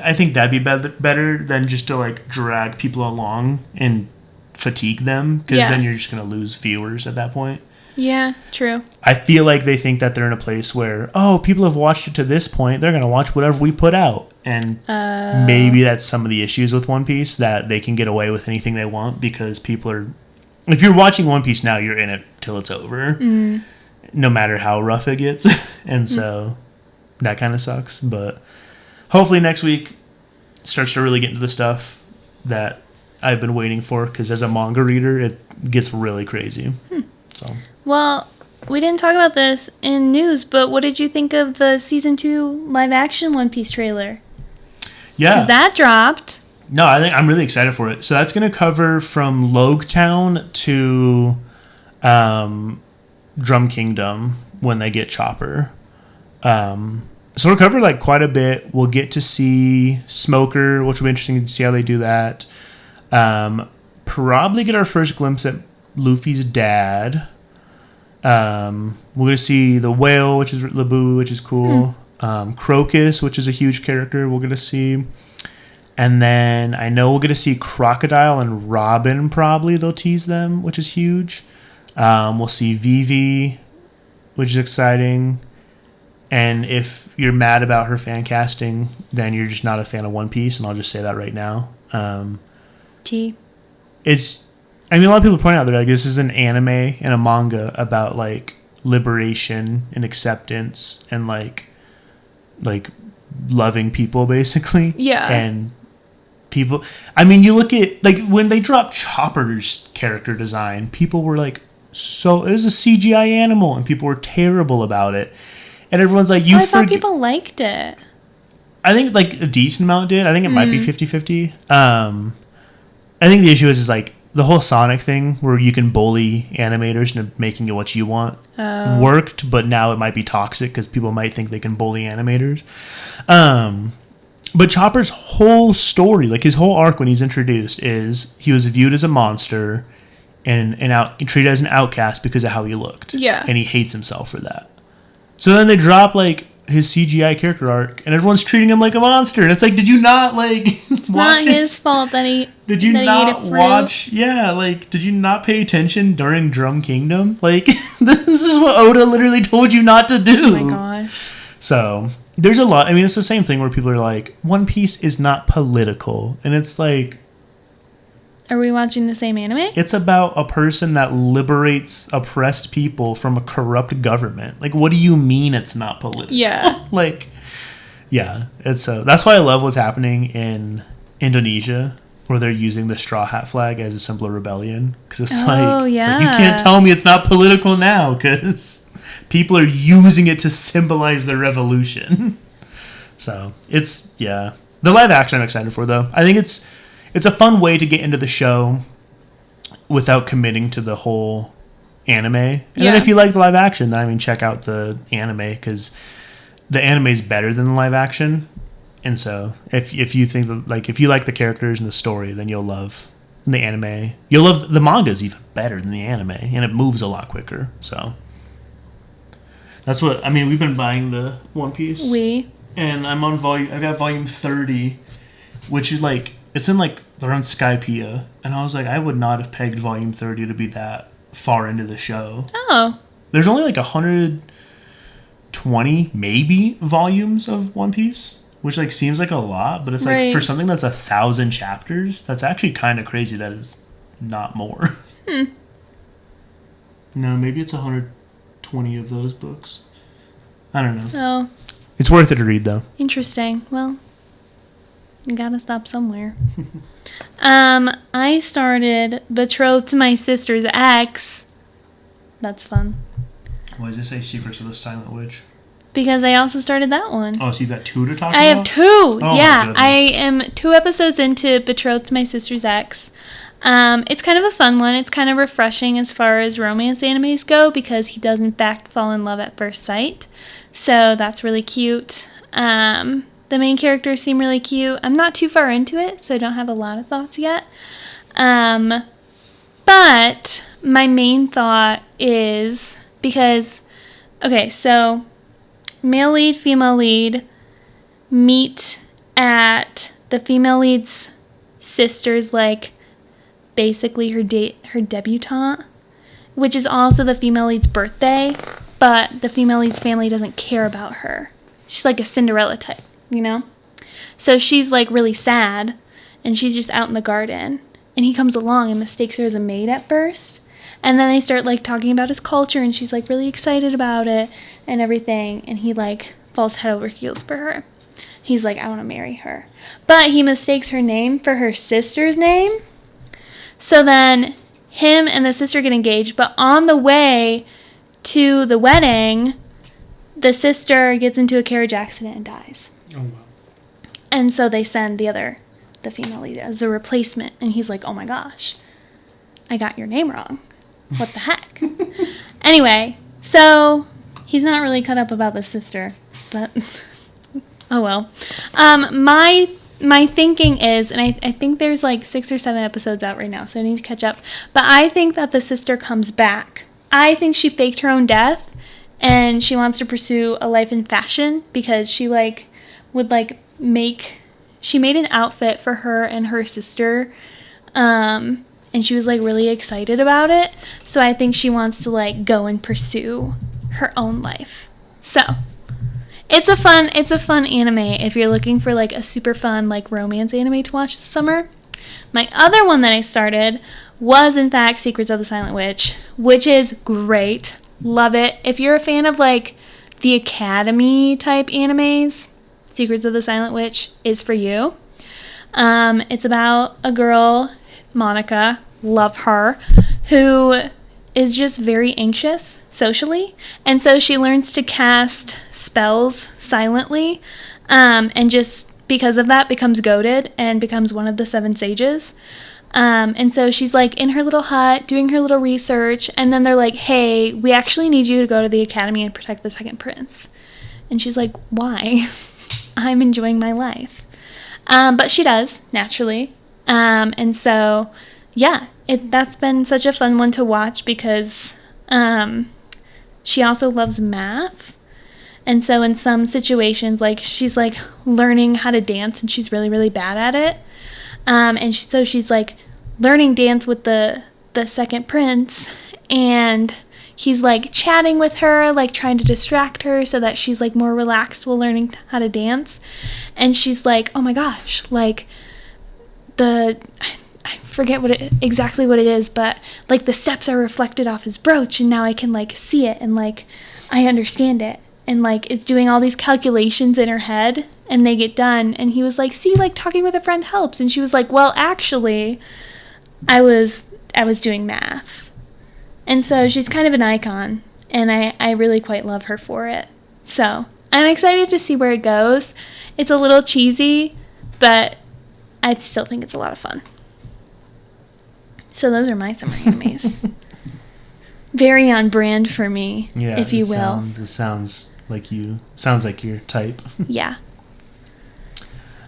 [SPEAKER 1] I think that'd be better than just to like drag people along and fatigue them, because then you're just going to lose viewers at that point.
[SPEAKER 2] Yeah, true.
[SPEAKER 1] I feel like they think that they're in a place where, oh, people have watched it to this point, they're going to watch whatever we put out. And maybe that's some of the issues with One Piece, that they can get away with anything they want because people are... If you're watching One Piece now, you're in it till it's over, no matter how rough it gets. And so that kind of sucks, but... Hopefully next week starts to really get into the stuff that I've been waiting for, because as a manga reader, it gets really crazy. So.
[SPEAKER 2] Well, we didn't talk about this in news, but what did you think of the season 2 live action One Piece trailer?
[SPEAKER 1] Yeah.
[SPEAKER 2] 'Cause that dropped.
[SPEAKER 1] No, I'm really excited for it. So that's going to cover from Loguetown to Drum Kingdom when they get Chopper. So we'll cover like quite a bit. We'll get to see Smoker, which will be interesting to see how they do that. Probably get our first glimpse at Luffy's dad. We're going to see the whale, which is Labu, which is cool. Crocus, which is a huge character, we're going to see. And then I know we're going to see Crocodile and Robin, probably. They'll tease them, which is huge. We'll see Vivi, which is exciting. And if you're mad about her fan casting, then you're just not a fan of One Piece, and I'll just say that right now. A lot of people point out that like this is an anime and a manga about like liberation and acceptance and like loving people, basically.
[SPEAKER 2] Yeah.
[SPEAKER 1] And people, I mean, you look at like when they dropped Chopper's character design, people were like, so it was a CGI animal, and people were terrible about it. And everyone's like,
[SPEAKER 2] I thought people liked it.
[SPEAKER 1] I think like a decent amount did. I think it might be 50-50. I think the issue is like the whole Sonic thing where you can bully animators into making it what you want worked, but now it might be toxic because people might think they can bully animators. But Chopper's whole story, like his whole arc when he's introduced, is he was viewed as a monster and treated as an outcast because of how he looked.
[SPEAKER 2] Yeah.
[SPEAKER 1] And he hates himself for that. So then they drop like his CGI character arc, and everyone's treating him like a monster. And it's like, did you not like?
[SPEAKER 2] It's not his fault that he.
[SPEAKER 1] Did you
[SPEAKER 2] that
[SPEAKER 1] not
[SPEAKER 2] he ate a fruit?
[SPEAKER 1] watch? Yeah, like, did you not pay attention during Drum Kingdom? Like, this is what Oda literally told you not to do.
[SPEAKER 2] Oh my gosh.
[SPEAKER 1] So there's a lot. I mean, it's the same thing where people are like, One Piece is not political, and it's like.
[SPEAKER 2] Are we watching the same anime?
[SPEAKER 1] It's about a person that liberates oppressed people from a corrupt government. Like, what do you mean it's not political?
[SPEAKER 2] Yeah.
[SPEAKER 1] Like, yeah. It's that's why I love what's happening in Indonesia, where they're using the straw hat flag as a symbol of rebellion. Because it's like, you can't tell me it's not political now, because people are using it to symbolize their revolution. So, it's, yeah. The live action I'm excited for, though. I think it's a fun way to get into the show without committing to the whole anime. And then if you like the live action, then I mean, check out the anime, because the anime is better than the live action. And so if you think that, like, if you like the characters and the story, then you'll love the anime. You'll love the manga is even better than the anime, and it moves a lot quicker. So that's what I mean. We've been buying the One Piece. And I'm on I've got volume 30, which is like, it's in like around Skypiea, and I was like, I would not have pegged volume 30 to be that far into the show.
[SPEAKER 2] Oh.
[SPEAKER 1] There's only like 120 maybe volumes of One Piece, which like seems like a lot, but it's like for something that's 1,000 chapters, that's actually kind of crazy that it's not more. No, maybe it's 120 of those books. I don't know.
[SPEAKER 2] Oh.
[SPEAKER 1] It's worth it to read, though.
[SPEAKER 2] Interesting. Well, you gotta stop somewhere. I started Betrothed to My Sister's Ex. That's fun.
[SPEAKER 1] Why does it say Secrets of the Silent Witch?
[SPEAKER 2] Because I also started that one.
[SPEAKER 1] Oh, so you've got 2 to talk about?
[SPEAKER 2] I have 2.
[SPEAKER 1] Oh,
[SPEAKER 2] yeah, I am 2 episodes into Betrothed to My Sister's Ex. It's kind of a fun one. It's kind of refreshing as far as romance animes go, because he does in fact fall in love at first sight. So that's really cute. The main characters seem really cute. I'm not too far into it, so I don't have a lot of thoughts yet. But my main thought is because, okay, so male lead, female lead meet at the female lead's sister's, like, basically her debutante, which is also the female lead's birthday, but the female lead's family doesn't care about her. She's like a Cinderella type, you know? So she's like really sad, and she's just out in the garden, and he comes along and mistakes her as a maid at first, and then they start like talking about his culture, and she's like really excited about it and everything, and he like falls head over heels for her. He's like, I want to marry her. But he mistakes her name for her sister's name, So then him and the sister get engaged, but on the way to the wedding, the sister gets into a carriage accident and dies.
[SPEAKER 1] Oh, wow.
[SPEAKER 2] And so they send the female lead as a replacement. And he's like, oh my gosh, I got your name wrong. What the heck? Anyway, so he's not really cut up about the sister, but oh well. My thinking is, and I think there's like 6 or 7 episodes out right now, so I need to catch up. But I think that the sister comes back. I think she faked her own death, and she wants to pursue a life in fashion because she she made an outfit for her and her sister, and she was like really excited about it. So I think she wants to like go and pursue her own life. So it's a fun anime if you're looking for like a super fun like romance anime to watch this summer. My other one that I started was in fact Secrets of the Silent Witch, which is great. Love it. If you're a fan of like the Academy type animes, Secrets of the Silent Witch is for you. It's about a girl, Monica, love her, who is just very anxious socially, and so she learns to cast spells silently, and just because of that becomes goated and becomes one of the 7 sages. And so she's like in her little hut doing her little research, and then they're like, hey, we actually need you to go to the academy and protect the second prince. And she's like, why? I'm enjoying my life. But she does, naturally. And so, yeah, that's been such a fun one to watch because she also loves math. And so in some situations, like, she's, like, learning how to dance, and she's really, really bad at it. So she's, like, learning dance with the second prince, and he's, like, chatting with her, like, trying to distract her so that she's, like, more relaxed while learning how to dance. And she's like, oh, my gosh, like, I forget exactly what it is, but, like, the steps are reflected off his brooch, and now I can, like, see it, and, like, I understand it. And, like, it's doing all these calculations in her head, and they get done. And he was like, see, like, talking with a friend helps. And she was like, well, actually, I was doing math. And so she's kind of an icon, and I really quite love her for it. So I'm excited to see where it goes. It's a little cheesy, but I still think it's a lot of fun. So those are my summer animes. Very on brand for me, if you will.
[SPEAKER 1] It sounds like your type.
[SPEAKER 2] Yeah.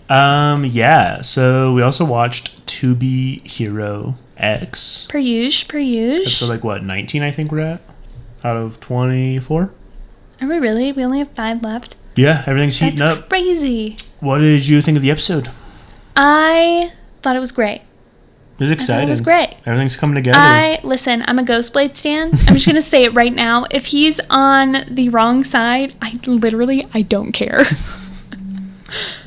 [SPEAKER 1] Yeah. So we also watched To Be Hero X.
[SPEAKER 2] Per usual.
[SPEAKER 1] So like what, 19 I think we're at out of 24?
[SPEAKER 2] Are we really? We only have 5 left?
[SPEAKER 1] Yeah, everything's heating up.
[SPEAKER 2] That's crazy.
[SPEAKER 1] What did you think of the episode?
[SPEAKER 2] I thought it was great.
[SPEAKER 1] It was exciting.
[SPEAKER 2] It was great.
[SPEAKER 1] Everything's coming together.
[SPEAKER 2] Listen, I'm a Ghostblade stan. I'm just going to say it right now. If he's on the wrong side, I don't care.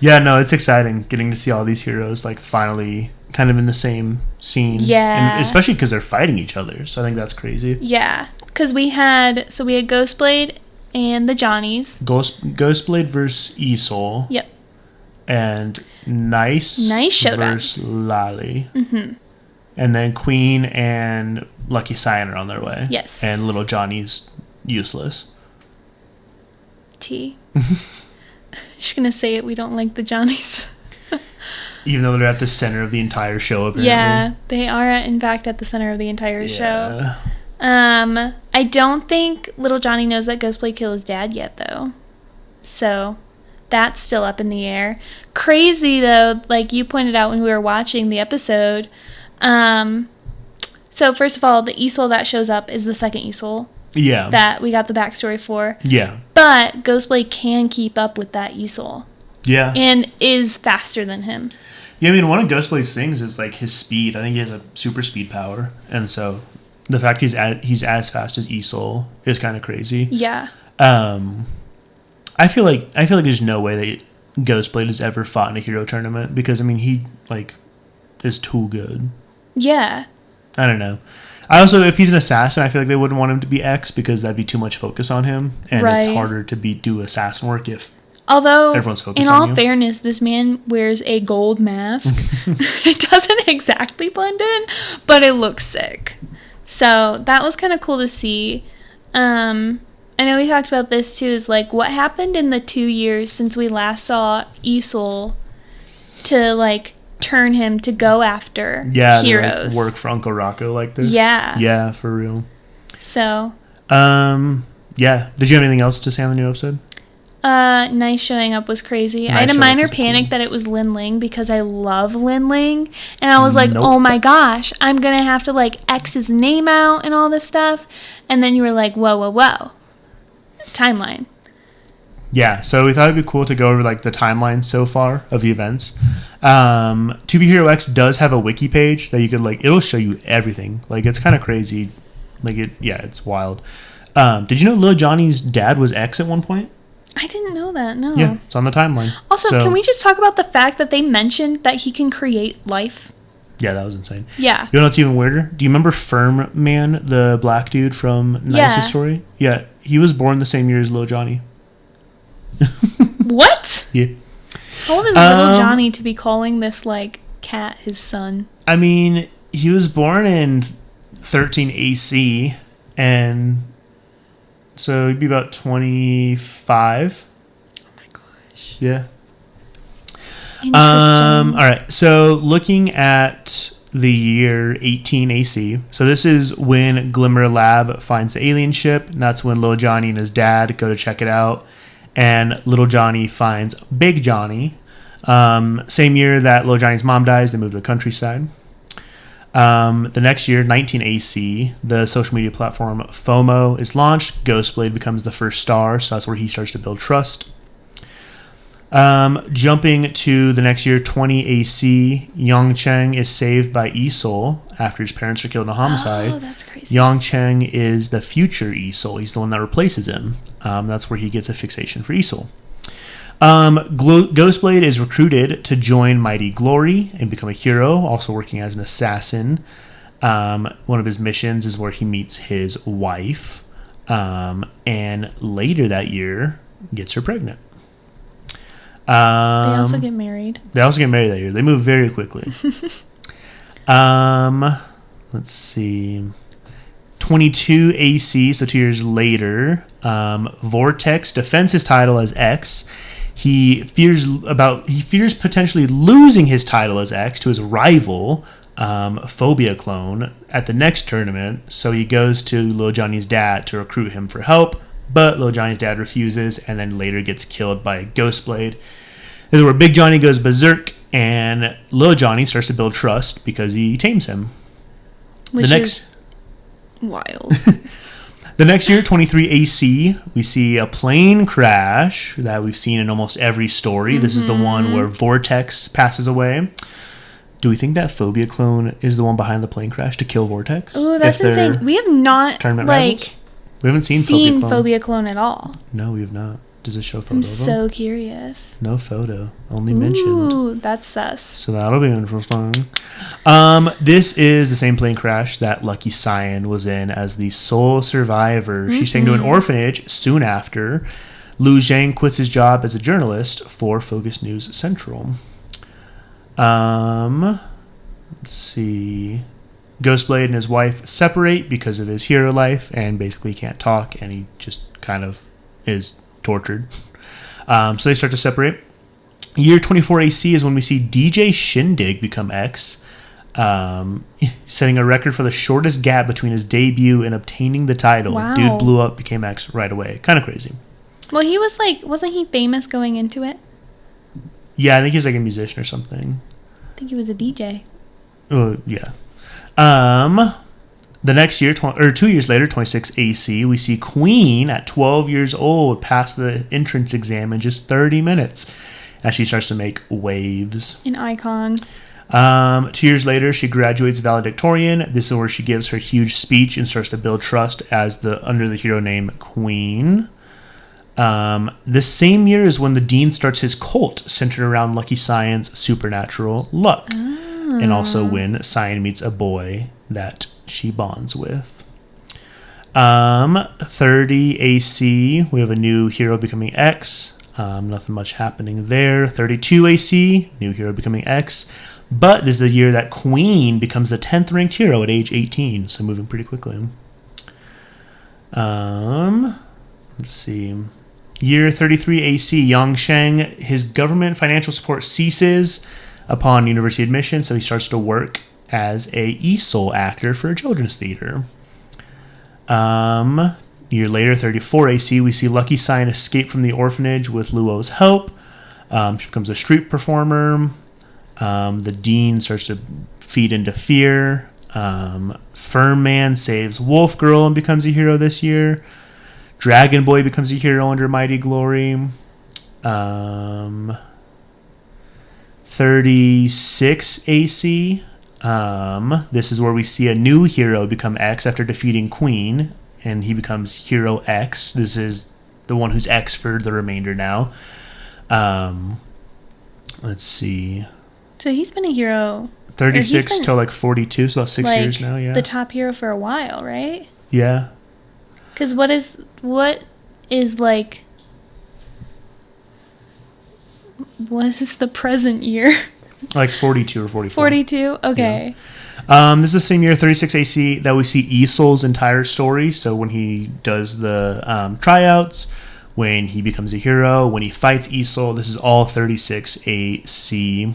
[SPEAKER 1] Yeah, no, it's exciting getting to see all these heroes like finally kind of in the same scene.
[SPEAKER 2] Yeah.
[SPEAKER 1] And especially because they're fighting each other. So I think that's crazy.
[SPEAKER 2] Yeah. Because we had Ghostblade and the Johnnies.
[SPEAKER 1] Ghostblade versus Esol.
[SPEAKER 2] Yep.
[SPEAKER 1] And Nice
[SPEAKER 2] showed
[SPEAKER 1] versus
[SPEAKER 2] up.
[SPEAKER 1] Lally.
[SPEAKER 2] Mm-hmm.
[SPEAKER 1] And then Queen and Lucky Cyan are on their way.
[SPEAKER 2] Yes.
[SPEAKER 1] And Little Johnny's useless.
[SPEAKER 2] T. Just gonna say it. We don't like the Johnnies.
[SPEAKER 1] Even though they're at the center of the entire show, apparently.
[SPEAKER 2] Yeah, they are in fact at the center of the entire show. I don't think Little Johnny knows that Ghostblade killed his dad yet, though. So that's still up in the air. Crazy though, like you pointed out when we were watching the episode. So first of all, the Esol that shows up is the second Esol.
[SPEAKER 1] Yeah.
[SPEAKER 2] That we got the backstory for.
[SPEAKER 1] Yeah.
[SPEAKER 2] But Ghostblade can keep up with that Esol.
[SPEAKER 1] Yeah.
[SPEAKER 2] And is faster than him.
[SPEAKER 1] Yeah, I mean, one of Ghostblade's things is like his speed. I think he has a super speed power, and so the fact he's as fast as Esol is kind of crazy.
[SPEAKER 2] Yeah.
[SPEAKER 1] I feel like there's no way that Ghostblade has ever fought in a hero tournament because I mean he like is too good.
[SPEAKER 2] Yeah.
[SPEAKER 1] I don't know. I also, if he's an assassin, I feel like they wouldn't want him to be X because that'd be too much focus on him, and It's harder to do assassin work if
[SPEAKER 2] Although,
[SPEAKER 1] everyone's focused
[SPEAKER 2] in
[SPEAKER 1] on
[SPEAKER 2] all
[SPEAKER 1] you.
[SPEAKER 2] fairness, this man wears a gold mask. It doesn't exactly blend in, but it looks sick. So that was kind of cool to see. I know we talked about this too, is like what happened in the 2 years since we last saw Isol to like turn him to go after heroes.
[SPEAKER 1] To, like, work for Uncle Rocco like this. Yeah, for real.
[SPEAKER 2] So.
[SPEAKER 1] Yeah. Did you have anything else to say on the new episode?
[SPEAKER 2] Nice showing up was crazy. I had a minor panic that it was Lin Ling because I love Lin Ling. And I was like, oh my gosh, I'm going to have to like X his name out and all this stuff. And then you were like, whoa. Timeline.
[SPEAKER 1] Yeah, so we thought it'd be cool to go over like the timeline so far of the events. To Be Hero X does have a wiki page that you could like, it'll show you everything. Like it's kind of crazy. Like it's wild. Did you know Lil Johnny's dad was X at one point?
[SPEAKER 2] I didn't know that, no.
[SPEAKER 1] Yeah, it's on the timeline.
[SPEAKER 2] Also, can we just talk about the fact that they mentioned that he can create life?
[SPEAKER 1] Yeah, that was insane.
[SPEAKER 2] Yeah.
[SPEAKER 1] You know what's even weirder? Do you remember Firm Man, the black dude from Nice's story? Yeah, he was born the same year as Lil Johnny.
[SPEAKER 2] What?
[SPEAKER 1] Yeah.
[SPEAKER 2] How old is Little Johnny to be calling this, like, cat his son?
[SPEAKER 1] I mean, he was born in 13 AC, and so he'd be about 25.
[SPEAKER 2] Oh my gosh.
[SPEAKER 1] Yeah.
[SPEAKER 2] Interesting.
[SPEAKER 1] All right. So looking at the year 18 AC, so this is when Glimmer Lab finds the alien ship, and that's when Little Johnny and his dad go to check it out, and Little Johnny finds Big Johnny. Same year that Little Johnny's mom dies, they move to the countryside. The next year, 19 AC, the social media platform FOMO is launched. Ghostblade becomes the first star, so that's where he starts to build trust. Jumping to the next year, 20 AC, Yang Cheng is saved by Isol after his parents are killed in a homicide.
[SPEAKER 2] Oh, that's crazy.
[SPEAKER 1] Yang Cheng is the future Isol. He's the one that replaces him. That's where he gets a fixation for Isol. Ghostblade is recruited to join Mighty Glory and become a hero, also working as an assassin. One of his missions is where he meets his wife, and later that year gets her pregnant.
[SPEAKER 2] They also get married.
[SPEAKER 1] They also get married that year. They move very quickly. Let's see. 22 AC, so 2 years later, Vortex defends his title as X. He fears potentially losing his title as X to his rival, Phobia Clone, at the next tournament. So he goes to Lil Johnny's dad to recruit him for help, but Lil Johnny's dad refuses, and then later gets killed by Ghostblade. This is where Big Johnny goes berserk, and Lil Johnny starts to build trust because he tames him.
[SPEAKER 2] Which is wild.
[SPEAKER 1] The next year, 23 AC, we see a plane crash that we've seen in almost every story. This is the one where Vortex passes away. Do we think that Phobia Clone is the one behind the plane crash to kill Vortex?
[SPEAKER 2] Oh, that's insane. We have not,
[SPEAKER 1] rivals? We haven't seen
[SPEAKER 2] Phobia Clone at all.
[SPEAKER 1] No, we have not. Does it show photo
[SPEAKER 2] I'm
[SPEAKER 1] of him?
[SPEAKER 2] so curious.
[SPEAKER 1] No photo. Only mentioned.
[SPEAKER 2] Ooh, that's sus.
[SPEAKER 1] So that'll be interesting. This is the same plane crash that Lucky Cyan was in as the sole survivor. She's taken to an orphanage soon after. Lu Zhang quits his job as a journalist for Focus News Central. Let's see. Ghostblade and his wife separate because of his hero life, and basically can't talk, and he just kind of is tortured. So they start to separate. Year 24 AC is when we see DJ Shindig become X, setting a record for the shortest gap between his debut and obtaining the title.
[SPEAKER 2] Wow.
[SPEAKER 1] Dude blew up, became X right away. Kind of crazy.
[SPEAKER 2] Well, he was like, wasn't he famous going into it?
[SPEAKER 1] Yeah, I think he was like a musician or something.
[SPEAKER 2] I think he was a DJ.
[SPEAKER 1] Oh, yeah. The next year, 2 years later, 26 AC, we see Queen at 12 years old pass the entrance exam in just 30 minutes as she starts to make waves.
[SPEAKER 2] An icon.
[SPEAKER 1] 2 years later, she graduates valedictorian. This is where she gives her huge speech and starts to build trust as under the hero name Queen. This same year is when the Dean starts his cult centered around Lucky Cyan's supernatural luck. And also when Cyan meets a boy that she bonds with. 30 AC, we have a new hero becoming X. Nothing much happening there. 32 AC, new hero becoming X. But this is the year that Queen becomes the 10th ranked hero at age 18, so moving pretty quickly. Let's see. Year 33 AC, Yongsheng, his government financial support ceases upon university admission, so he starts to work as a ESOL actor for a children's theater. Year later, 34 AC, we see Lucky Cyan escape from the orphanage with Luo's help. She becomes a street performer. The dean starts to feed into fear. Firm Man saves Wolf Girl and becomes a hero this year. Dragon Boy becomes a hero under Mighty Glory. 36 AC. This is where we see a new hero become X after defeating Queen, and he becomes Hero X. This is the one who's X for the remainder now. Let's see.
[SPEAKER 2] So he's been a hero.
[SPEAKER 1] 36 till like 42, so about 6 years now, yeah.
[SPEAKER 2] The top hero for a while, right?
[SPEAKER 1] Yeah.
[SPEAKER 2] Because what is like, what is the present year?
[SPEAKER 1] Like 42 or 44.
[SPEAKER 2] 42? Okay.
[SPEAKER 1] Yeah. This is the same year, 36 AC, that we see Easel's entire story. So when he does the tryouts, when he becomes a hero, when he fights Easel, this is all 36 AC.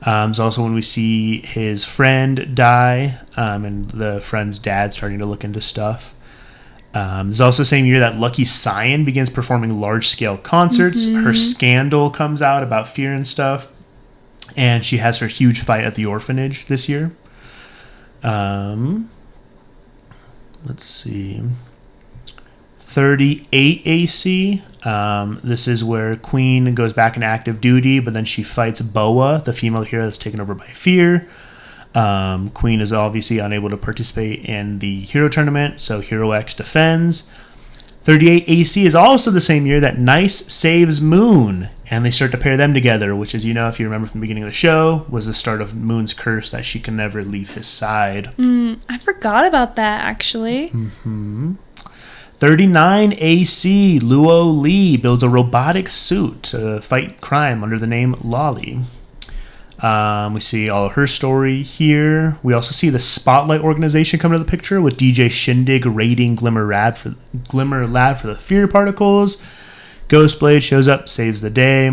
[SPEAKER 1] It's also when we see his friend die, and the friend's dad starting to look into stuff. It's also the same year that Lucky Cyan begins performing large-scale concerts. Mm-hmm. Her scandal comes out about fear and stuff. And she has her huge fight at the orphanage this year. Let's see. 38 AC. This is where Queen goes back in active duty, but then she fights Boa, the female hero that's taken over by fear. Queen is obviously unable to participate in the hero tournament, so Hero X defends. 38 AC is also the same year that Nice saves Moon, and they start to pair them together, which is, if you remember from the beginning of the show, was the start of Moon's curse that she can never leave his side.
[SPEAKER 2] I forgot about that, actually.
[SPEAKER 1] 39 AC, Luo Li builds a robotic suit to fight crime under the name Lolly. We see all of her story here. We also see the Spotlight organization come into the picture with DJ Shindig raiding Glimmer Lab for the fear particles. Ghostblade shows up, saves the day.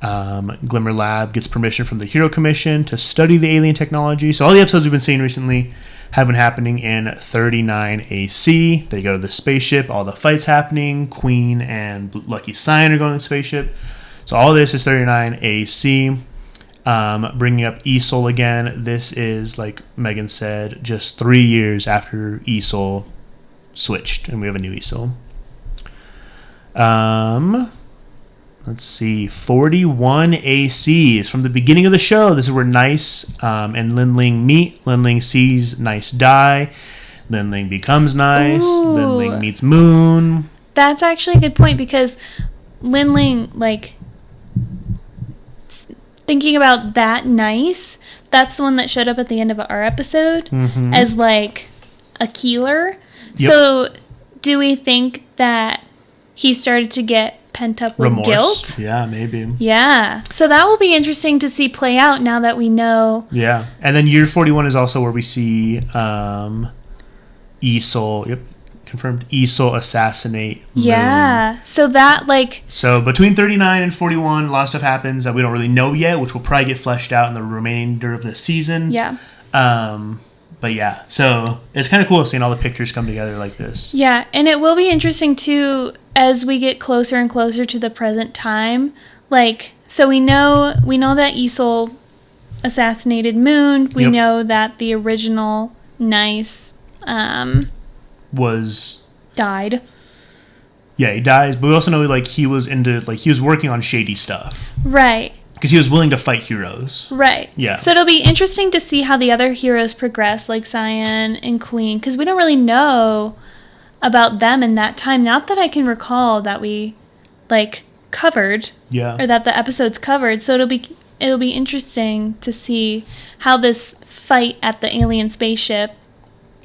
[SPEAKER 1] Glimmer Lab gets permission from the Hero Commission to study the alien technology. So all the episodes we've been seeing recently have been happening in 39 AC. They go to the spaceship, all the fights happening. Queen and Lucky Cyan are going to the spaceship. So all this is 39 AC. Bringing up Easel again. This is, like Megan said, just 3 years after Easel switched, and we have a new Easel. Let's see. 41 AC is from the beginning of the show. This is where Nice and Lin Ling meet. Lin Ling sees Nice die. Lin Ling becomes Nice. Ooh. Lin Ling meets Moon.
[SPEAKER 2] That's actually a good point, because Lin Ling, thinking about that Nice, that's the one that showed up at the end of our episode as a keeler. Yep. So do we think that he started to get pent up with
[SPEAKER 1] remorse.
[SPEAKER 2] Guilt?
[SPEAKER 1] Yeah, maybe.
[SPEAKER 2] Yeah. So that will be interesting to see play out now that we know.
[SPEAKER 1] Yeah. And then year 41 is also where we see Easel, confirmed, Easel assassinate Moon.
[SPEAKER 2] Yeah. So that,
[SPEAKER 1] So between 39 and 41, a lot of stuff happens that we don't really know yet, which will probably get fleshed out in the remainder of the season.
[SPEAKER 2] Yeah.
[SPEAKER 1] But yeah, so it's kind of cool seeing all the pictures come together like this.
[SPEAKER 2] Yeah, and it will be interesting too as we get closer and closer to the present time. So we know that Easel assassinated Moon. We know that the original Nice
[SPEAKER 1] was
[SPEAKER 2] died.
[SPEAKER 1] Yeah, he dies, but we also know he was he was working on shady stuff.
[SPEAKER 2] Right.
[SPEAKER 1] Because he was willing to fight heroes.
[SPEAKER 2] Right.
[SPEAKER 1] Yeah.
[SPEAKER 2] So it'll be interesting to see how the other heroes progress, like Cyan and Queen, because we don't really know about them in that time. Not that I can recall that we, covered.
[SPEAKER 1] Yeah.
[SPEAKER 2] Or that the episodes covered. So it'll be interesting to see how this fight at the alien spaceship,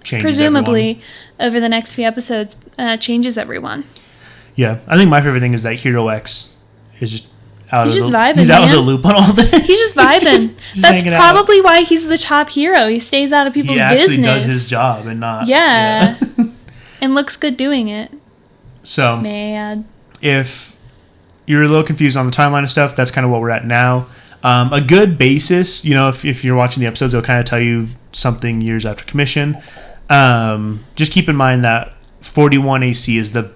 [SPEAKER 1] changes
[SPEAKER 2] presumably,
[SPEAKER 1] everyone.
[SPEAKER 2] over the next few episodes, changes everyone.
[SPEAKER 1] Yeah, I think my favorite thing is that Hero X is just out
[SPEAKER 2] He's
[SPEAKER 1] of
[SPEAKER 2] just
[SPEAKER 1] the
[SPEAKER 2] vibing,
[SPEAKER 1] he's out of
[SPEAKER 2] man.
[SPEAKER 1] the loop on all this.
[SPEAKER 2] He's just vibing.
[SPEAKER 1] Just
[SPEAKER 2] That's
[SPEAKER 1] hanging
[SPEAKER 2] probably why he's the top hero. He stays out of people's business.
[SPEAKER 1] He actually does his job and not.
[SPEAKER 2] Yeah. And looks good doing it.
[SPEAKER 1] So,
[SPEAKER 2] may I add.
[SPEAKER 1] If you're a little confused on the timeline of stuff, that's kind of what we're at now. A good basis, if you're watching the episodes, it'll kind of tell you something years after commission. Just keep in mind that 41 AC is the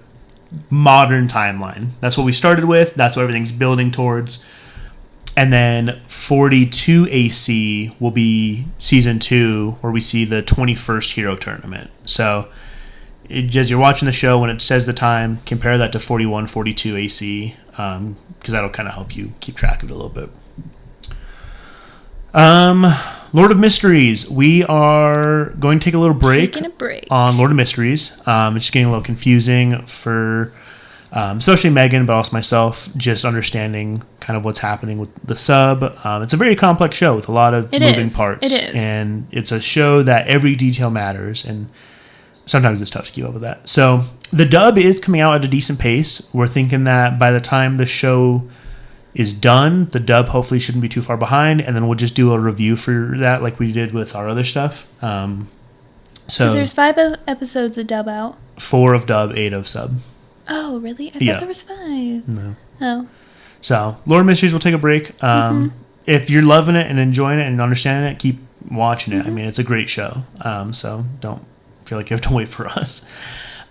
[SPEAKER 1] modern timeline. That's what we started with. That's what everything's building towards. And then 42 AC will be season 2, where we see the 21st Hero Tournament. So as you're watching the show, when it says the time, compare that to 41, 42 AC, because that'll kind of help you keep track of it a little bit. Lord of Mysteries. We are going to take a little break, on Lord of Mysteries. It's just getting a little confusing for especially Megan, but also myself, just understanding kind of what's happening with the sub. It's a very complex show with a lot of moving parts.
[SPEAKER 2] It is.
[SPEAKER 1] And it's a show that every detail matters, and sometimes it's tough to keep up with that. So the dub is coming out at a decent pace. We're thinking that by the time the show is done, the dub hopefully shouldn't be too far behind, and then we'll just do a review for that like we did with our other stuff. So
[SPEAKER 2] there's 5 episodes of dub out.
[SPEAKER 1] 4 of dub, 8 of sub.
[SPEAKER 2] Oh, really? I thought there was 5.
[SPEAKER 1] No.
[SPEAKER 2] Oh.
[SPEAKER 1] So Lord of Mysteries will take a break. If you're loving it and enjoying it and understanding it, keep watching it. I mean, it's a great show. So don't feel like you have to wait for us.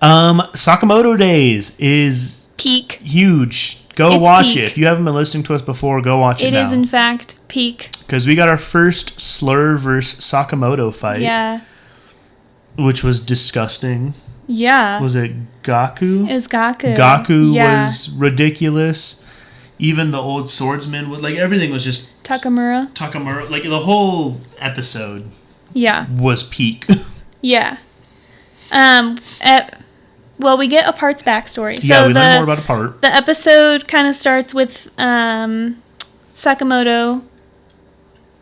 [SPEAKER 1] Sakamoto Days is
[SPEAKER 2] peak.
[SPEAKER 1] Huge. Go watch it. If you haven't been listening to us before, go watch it now.
[SPEAKER 2] It is, in fact, peak.
[SPEAKER 1] Because we got our first Slur versus Sakamoto fight.
[SPEAKER 2] Yeah.
[SPEAKER 1] Which was disgusting.
[SPEAKER 2] Yeah.
[SPEAKER 1] Was it Gaku?
[SPEAKER 2] It was Gaku.
[SPEAKER 1] Gaku was ridiculous. Even the old swordsman, everything was just... Takamura. Like, the whole episode was peak.
[SPEAKER 2] Yeah. Well, we get Apart's backstory.
[SPEAKER 1] Yeah, we learn more about Apart.
[SPEAKER 2] The episode kind of starts with Sakamoto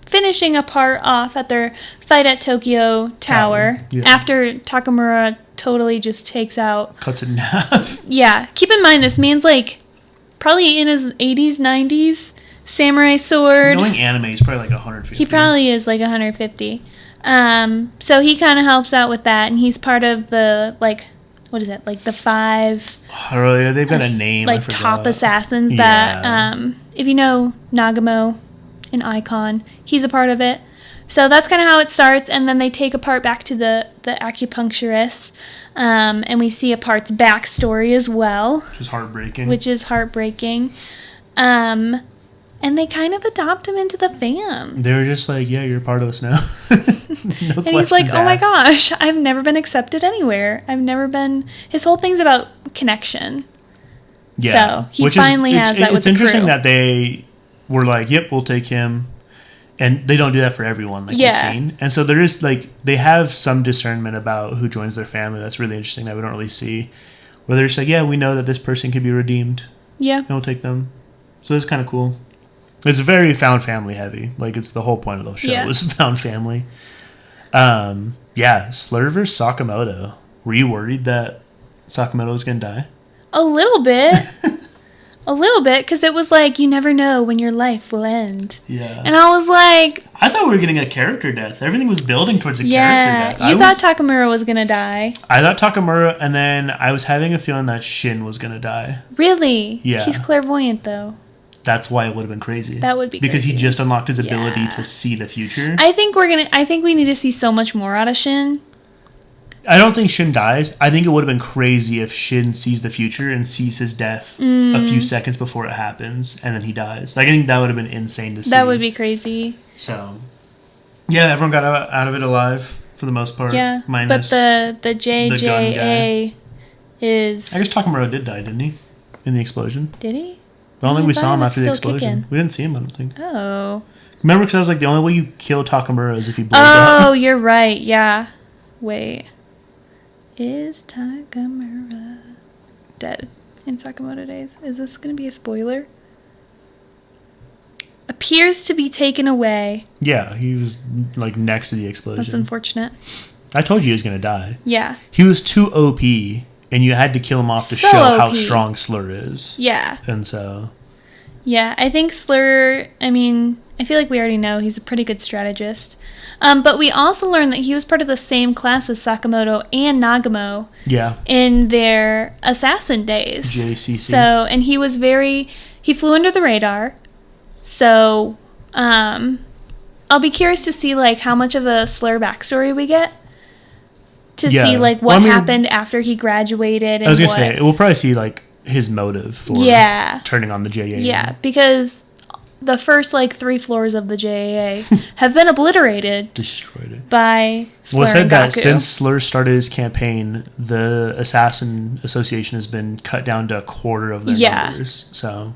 [SPEAKER 2] finishing Apart off at their fight at Tokyo Tower. After Takamura totally just takes out...
[SPEAKER 1] Cuts it in half.
[SPEAKER 2] Yeah. Keep in mind, this man's probably in his 80s, 90s. Samurai sword.
[SPEAKER 1] Knowing anime, he's probably 150.
[SPEAKER 2] He probably is 150. So he kind of helps out with that, and he's part of the, what is it? The 5...
[SPEAKER 1] Oh, yeah, they've got a name.
[SPEAKER 2] Top assassins that, if you know Nagamo, an icon, he's a part of it. So that's kind of how it starts, and then they take Apart back to the acupuncturist, and we see Apart's backstory as well. Which is heartbreaking. And they kind of adopt him into the fam.
[SPEAKER 1] They were just yeah, you're part of us now.
[SPEAKER 2] No and he's like, oh my gosh, I've never been accepted anywhere. His whole thing's about connection. Yeah. So he finally has that with the crew. It's interesting
[SPEAKER 1] that they were yep, we'll take him. And they don't do that for everyone, we've seen. And so there is, they have some discernment about who joins their family. That's really interesting that we don't really see. Where they're just yeah, we know that this person could be redeemed.
[SPEAKER 2] Yeah.
[SPEAKER 1] And we'll take them. So it's kind of cool. It's very found family heavy. It's the whole point of the show was found family. Slur vs. Sakamoto. Were you worried that Sakamoto was going to die?
[SPEAKER 2] A little bit. A little bit, because it was you never know when your life will end.
[SPEAKER 1] Yeah.
[SPEAKER 2] And I was
[SPEAKER 1] I thought we were getting a character death. Everything was building towards a character death.
[SPEAKER 2] You thought Takamura was going to die.
[SPEAKER 1] I thought Takamura, and then I was having a feeling that Shin was going to die.
[SPEAKER 2] Really?
[SPEAKER 1] Yeah.
[SPEAKER 2] He's clairvoyant, though.
[SPEAKER 1] That's why it would have been crazy.
[SPEAKER 2] That would be
[SPEAKER 1] because
[SPEAKER 2] crazy.
[SPEAKER 1] He just unlocked his ability to see the future.
[SPEAKER 2] I think we need to see so much more out of Shin.
[SPEAKER 1] I don't think Shin dies. I think it would have been crazy if Shin sees the future and sees his death a few seconds before it happens, and then he dies. I think that would have been insane to see.
[SPEAKER 2] That would be crazy.
[SPEAKER 1] So, yeah, everyone got out of it alive for the most part.
[SPEAKER 2] Yeah,
[SPEAKER 1] minus
[SPEAKER 2] but the JJA is...
[SPEAKER 1] I guess Takamura did die, didn't he? In the explosion.
[SPEAKER 2] Did he?
[SPEAKER 1] The only we saw him after the explosion. We didn't see him, I don't think.
[SPEAKER 2] Oh.
[SPEAKER 1] Remember, because I was the only way you kill Takamura is if he blows up.
[SPEAKER 2] Oh, you're right. Yeah. Wait. Is Takamura dead in Sakamoto Days? Is this going to be a spoiler? Appears to be taken away.
[SPEAKER 1] Yeah, he was next to the explosion.
[SPEAKER 2] That's unfortunate.
[SPEAKER 1] I told you he was going to die.
[SPEAKER 2] Yeah.
[SPEAKER 1] He was too OP and you had to kill him off to
[SPEAKER 2] So
[SPEAKER 1] show how
[SPEAKER 2] OP.
[SPEAKER 1] strong Slur is.
[SPEAKER 2] Yeah.
[SPEAKER 1] And so...
[SPEAKER 2] Yeah, I think Slur, I mean, I feel like we already know he's a pretty good strategist. But we also learned that he was part of the same class as Sakamoto and Nagamo.
[SPEAKER 1] Yeah.
[SPEAKER 2] In their assassin days.
[SPEAKER 1] JCC.
[SPEAKER 2] So, and he flew under the radar. So, I'll be curious to see, like, how much of a Slur backstory we get. To see, like, what happened after he graduated. And
[SPEAKER 1] I was going to say, we'll probably see, like, his motive for turning on the JAA.
[SPEAKER 2] Yeah, because the first, like, 3 floors of the JAA have been obliterated.
[SPEAKER 1] Destroyed
[SPEAKER 2] by Slur
[SPEAKER 1] Well, it said
[SPEAKER 2] and
[SPEAKER 1] that
[SPEAKER 2] Gaku.
[SPEAKER 1] since Slur started his campaign, the Assassin Association has been cut down to a quarter of their numbers. So...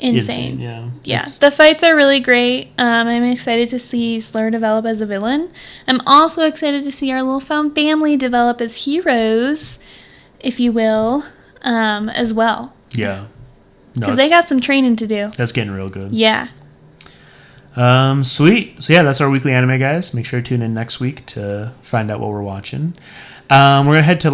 [SPEAKER 2] Insane.
[SPEAKER 1] Yeah.
[SPEAKER 2] The fights are really great. I'm excited to see Slur develop as a villain. I'm also excited to see our little found family develop as heroes, if you will, as well.
[SPEAKER 1] Yeah.
[SPEAKER 2] Because they got some training to do.
[SPEAKER 1] That's getting real good.
[SPEAKER 2] Yeah.
[SPEAKER 1] Sweet. So yeah, that's our weekly anime, guys. Make sure to tune in next week to find out what we're watching. We're going to head to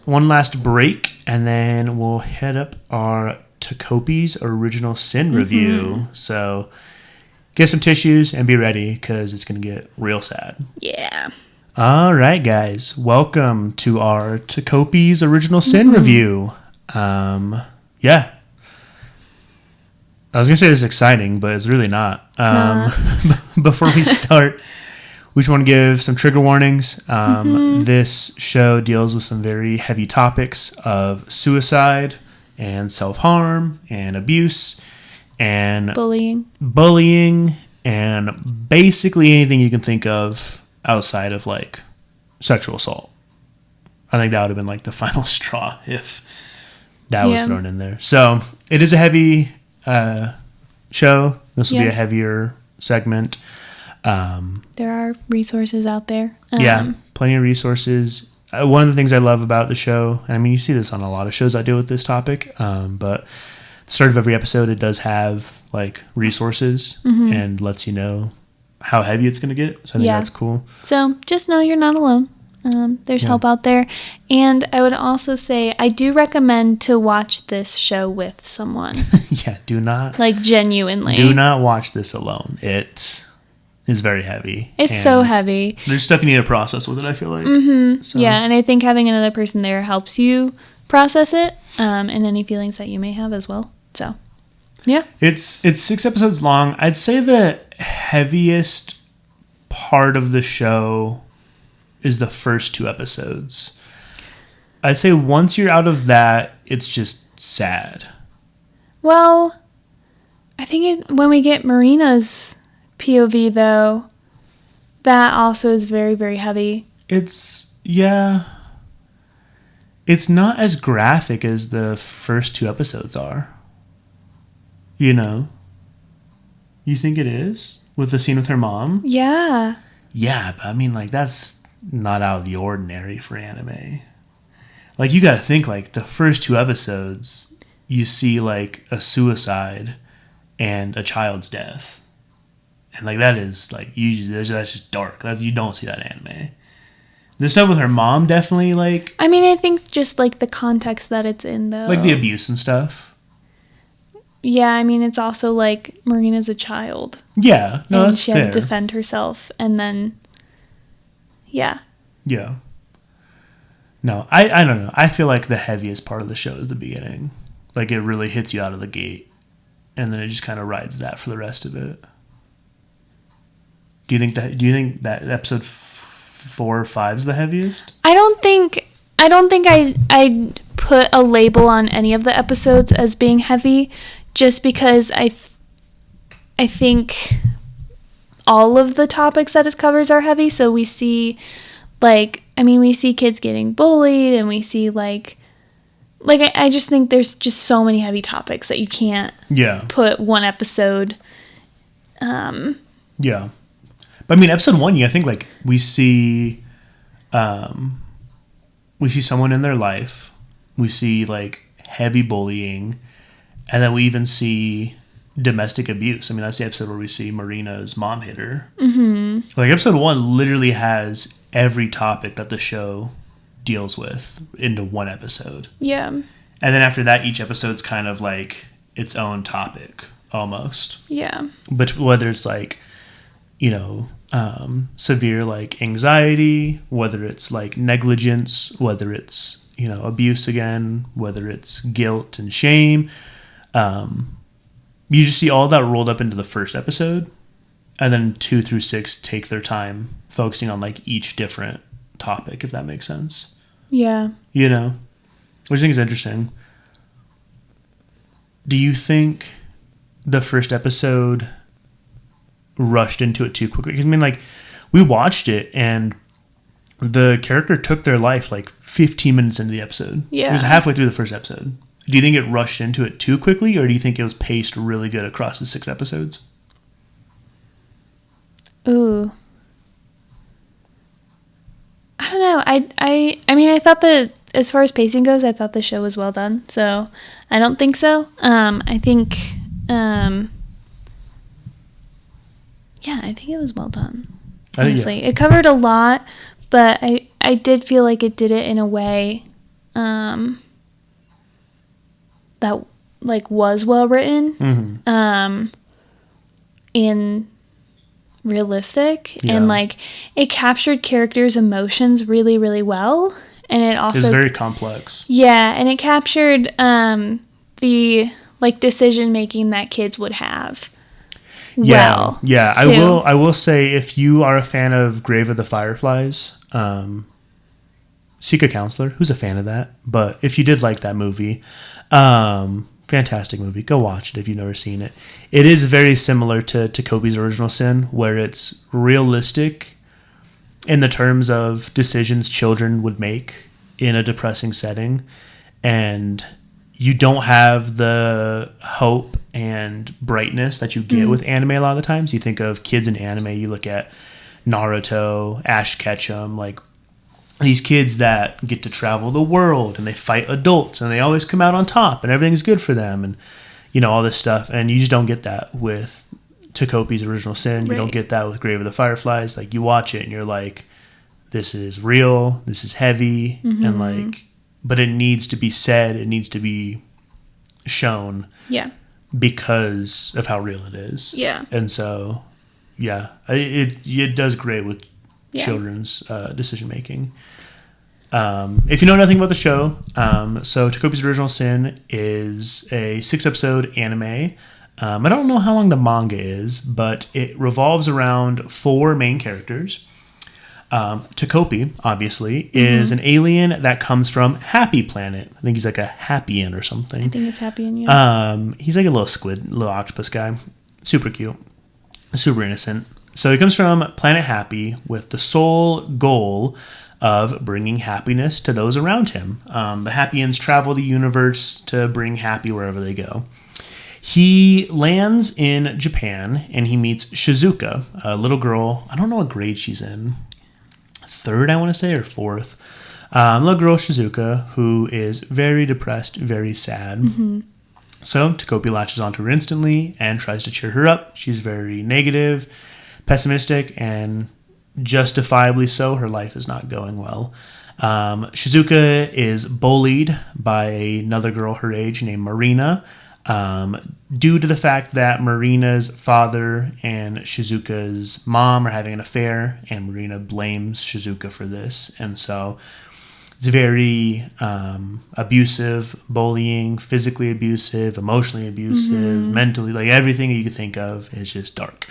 [SPEAKER 1] one last break, and then we'll head up our Takopi's Original Sin review. So get some tissues and be ready because it's going to get real sad.
[SPEAKER 2] Yeah.
[SPEAKER 1] All right, guys. Welcome to our Takopi's Original Sin review. Yeah. I was going to say it's exciting, but it's really not. Before we start, we just want to give some trigger warnings. This show deals with some very heavy topics of suicide and self-harm and abuse and bullying and basically anything you can think of outside of like sexual assault. I think that would have been like the final straw if that was thrown in there. So it is a heavy show. This will be a heavier segment.
[SPEAKER 2] There are resources out there.
[SPEAKER 1] Plenty of resources. One of the things I love about the show, and I mean, you see this on a lot of shows I deal with this topic, but at the start of every episode, it does have like resources and lets you know how heavy it's going to get. So I think that's cool.
[SPEAKER 2] So just know you're not alone. There's help out there. And I would also say I do recommend to watch this show with someone.
[SPEAKER 1] Do not.
[SPEAKER 2] Like genuinely.
[SPEAKER 1] Do not watch this alone. It is very heavy.
[SPEAKER 2] It's so heavy.
[SPEAKER 1] There's stuff you need to process with it, I feel like. So.
[SPEAKER 2] Yeah, and I think having another person there helps you process it and any feelings that you may have as well. So, yeah.
[SPEAKER 1] It's 6 episodes long. I'd say the heaviest part of the show is the first 2 episodes. I'd say once you're out of that, it's just sad.
[SPEAKER 2] Well, I think when we get Marina's POV, though, that also is very, very heavy. It's
[SPEAKER 1] not as graphic as the first 2 episodes are. You know? You think it is? With the scene with her mom?
[SPEAKER 2] Yeah.
[SPEAKER 1] Yeah, but I mean, like, that's not out of the ordinary for anime. Like, you gotta think, like, the first 2 episodes, you see, like, a suicide and a child's death. And, like, that is, like, that's just dark. You don't see that anime. The stuff with her mom definitely, like...
[SPEAKER 2] I mean, I think just, like, the context that it's in, though.
[SPEAKER 1] Like, the abuse and stuff.
[SPEAKER 2] Yeah, I mean, it's also, like, Marina's a child.
[SPEAKER 1] Yeah, no,
[SPEAKER 2] and
[SPEAKER 1] that's
[SPEAKER 2] she
[SPEAKER 1] fair.
[SPEAKER 2] had to defend herself, and then... Yeah.
[SPEAKER 1] Yeah. No, I don't know. I feel like the heaviest part of the show is the beginning. Like, it really hits you out of the gate. And then it just kind of rides that for the rest of it. Do you think that episode 4 or 5 is the heaviest?
[SPEAKER 2] I don't think I'd put a label on any of the episodes as being heavy, just because I think all of the topics that it covers are heavy. So we see, we see kids getting bullied, and we see I just think there's just so many heavy topics that you can't put one episode.
[SPEAKER 1] Yeah. But I mean, episode 1, I think like we see someone in their life, we see like heavy bullying, and then we even see domestic abuse. I mean, that's the episode where we see Marina's mom hit her. Mm-hmm. Like, episode 1 literally has every topic that the show deals with into one episode.
[SPEAKER 2] Yeah.
[SPEAKER 1] And then after that, each episode's kind of like its own topic almost.
[SPEAKER 2] Yeah.
[SPEAKER 1] But whether it's like, you know, severe like anxiety, whether it's like negligence, whether it's, you know, abuse again, whether it's guilt and shame, you just see all that rolled up into the first episode, and then 2 through 6 take their time focusing on like each different topic, if that makes sense.
[SPEAKER 2] Yeah.
[SPEAKER 1] You know, which I think is interesting. Do you think the first episode rushed into it too quickly? 'Cause, I mean, like, we watched it and the character took their life like 15 minutes into the episode.
[SPEAKER 2] Yeah.
[SPEAKER 1] It was halfway through the first episode. Do you think it rushed into it too quickly, or do you think it was paced really good across the 6 episodes?
[SPEAKER 2] Ooh. I don't know. I mean, I thought that as far as pacing goes, I thought the show was well done. So I don't think so. I think, yeah, I think it was well done. Honestly, it covered a lot, but I did feel like it did it in a way that like was well written, and realistic, and like it captured characters' emotions really, really well, and it also
[SPEAKER 1] was very complex.
[SPEAKER 2] Yeah, and it captured the like decision making that kids would have.
[SPEAKER 1] Yeah, yeah. I will say, if you are a fan of Grave of the Fireflies, seek a counselor who's a fan of that. But if you did like that movie, fantastic movie. Go watch it if you've never seen it. It is very similar to Takopi's Original Sin, where it's realistic in the terms of decisions children would make in a depressing setting, and you don't have the hope and brightness that you get with anime a lot of the times. You think of kids in anime, you look at Naruto, Ash Ketchum, like these kids that get to travel the world and they fight adults and they always come out on top and everything's good for them, and you know, all this stuff. And you just don't get that with Takopi's Original Sin. You don't get that with Grave of the Fireflies. Like, you watch it and you're like, this is real, this is heavy, and like, but it needs to be said, it needs to be shown.
[SPEAKER 2] Yeah. Because
[SPEAKER 1] of how real it is.
[SPEAKER 2] Yeah.
[SPEAKER 1] And so, yeah, it does great with children's decision making. If you know nothing about the show, so Takopi's Original Sin is a 6-episode anime. I don't know how long the manga is, but it revolves around 4 main characters. Takopi, obviously, is an alien that comes from Happy Planet. I think he's like a Happyan or something.
[SPEAKER 2] I think it's Happyan, yeah.
[SPEAKER 1] He's like a little squid, little octopus guy. Super cute. Super innocent. So he comes from Planet Happy with the sole goal of bringing happiness to those around him. The Happyans travel the universe to bring happy wherever they go. He lands in Japan and he meets Shizuka, a little girl. I don't know what grade she's in. 3rd, I want to say, or 4th. Little girl Shizuka, who is very depressed, very sad. So Takopi latches onto her instantly and tries to cheer her up. She's very negative, pessimistic, and justifiably so. Her life is not going well. Shizuka is bullied by another girl her age named Marina, due to the fact that Marina's father and Shizuka's mom are having an affair, and Marina blames Shizuka for this. And so it's very abusive, bullying, physically abusive, emotionally abusive, mentally, like everything that you could think of is just dark.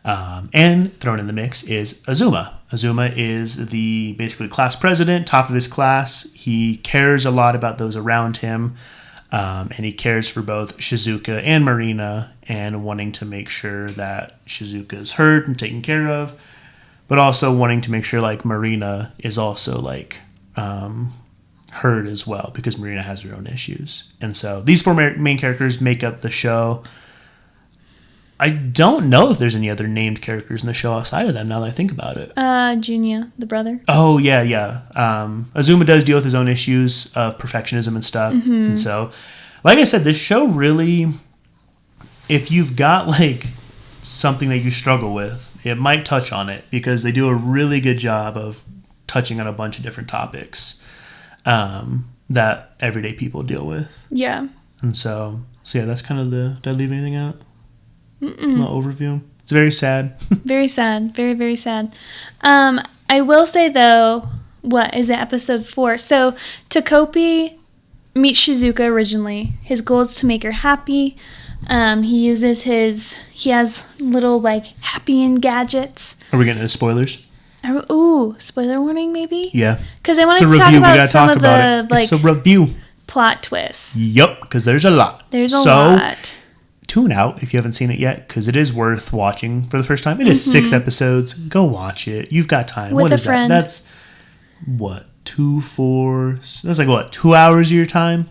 [SPEAKER 1] And thrown in the mix is Azuma. Azuma is the basically class president, top of his class. He cares a lot about those around him. And he cares for both Shizuka and Marina, and wanting to make sure that Shizuka is heard and taken care of, but also wanting to make sure like Marina is also like heard as well, because Marina has her own issues. And so these 4 main characters make up the show. I don't know if there's any other named characters in the show outside of them, now that I think about it.
[SPEAKER 2] Junya, the brother.
[SPEAKER 1] Oh, yeah. Azuma does deal with his own issues of perfectionism and stuff. And so, like I said, this show really, if you've got like something that you struggle with, it might touch on it, because they do a really good job of touching on a bunch of different topics that everyday people deal with.
[SPEAKER 2] Yeah.
[SPEAKER 1] And so yeah, that's kind of did I leave anything out? The overview. It's very sad.
[SPEAKER 2] Very sad. Very, very sad. I will say, though, what is it, episode 4? So, Takopi meets Shizuka originally. His goal is to make her happy. He has little, like, happy gadgets.
[SPEAKER 1] Are we getting into spoilers?
[SPEAKER 2] Ooh, spoiler warning, maybe?
[SPEAKER 1] Yeah.
[SPEAKER 2] Because I wanted to talk about some of the, like,
[SPEAKER 1] it's a review.
[SPEAKER 2] Plot twists.
[SPEAKER 1] Yep, because there's a lot.
[SPEAKER 2] There's a lot.
[SPEAKER 1] Tune out if you haven't seen it yet, because it is worth watching for the first time. It is 6 episodes. Go watch it. You've got time.
[SPEAKER 2] With a friend.
[SPEAKER 1] That's what, 2, 4. That's like what, 2 hours of your time?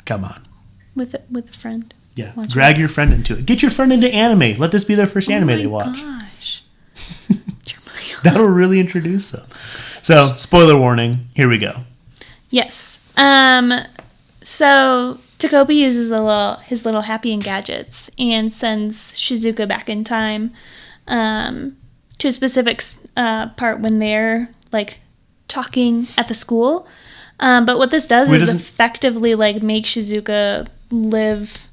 [SPEAKER 1] Come on.
[SPEAKER 2] With a friend.
[SPEAKER 1] Yeah. Drag your friend into it. Get your friend into anime. Let this be their first anime they watch.
[SPEAKER 2] Oh my gosh.
[SPEAKER 1] That'll really introduce them. So, spoiler warning. Here we go.
[SPEAKER 2] Yes. So Takopi uses his little happy gadgets and sends Shizuka back in time to a specific part when they're like talking at the school. But what this does is effectively like make Shizuka live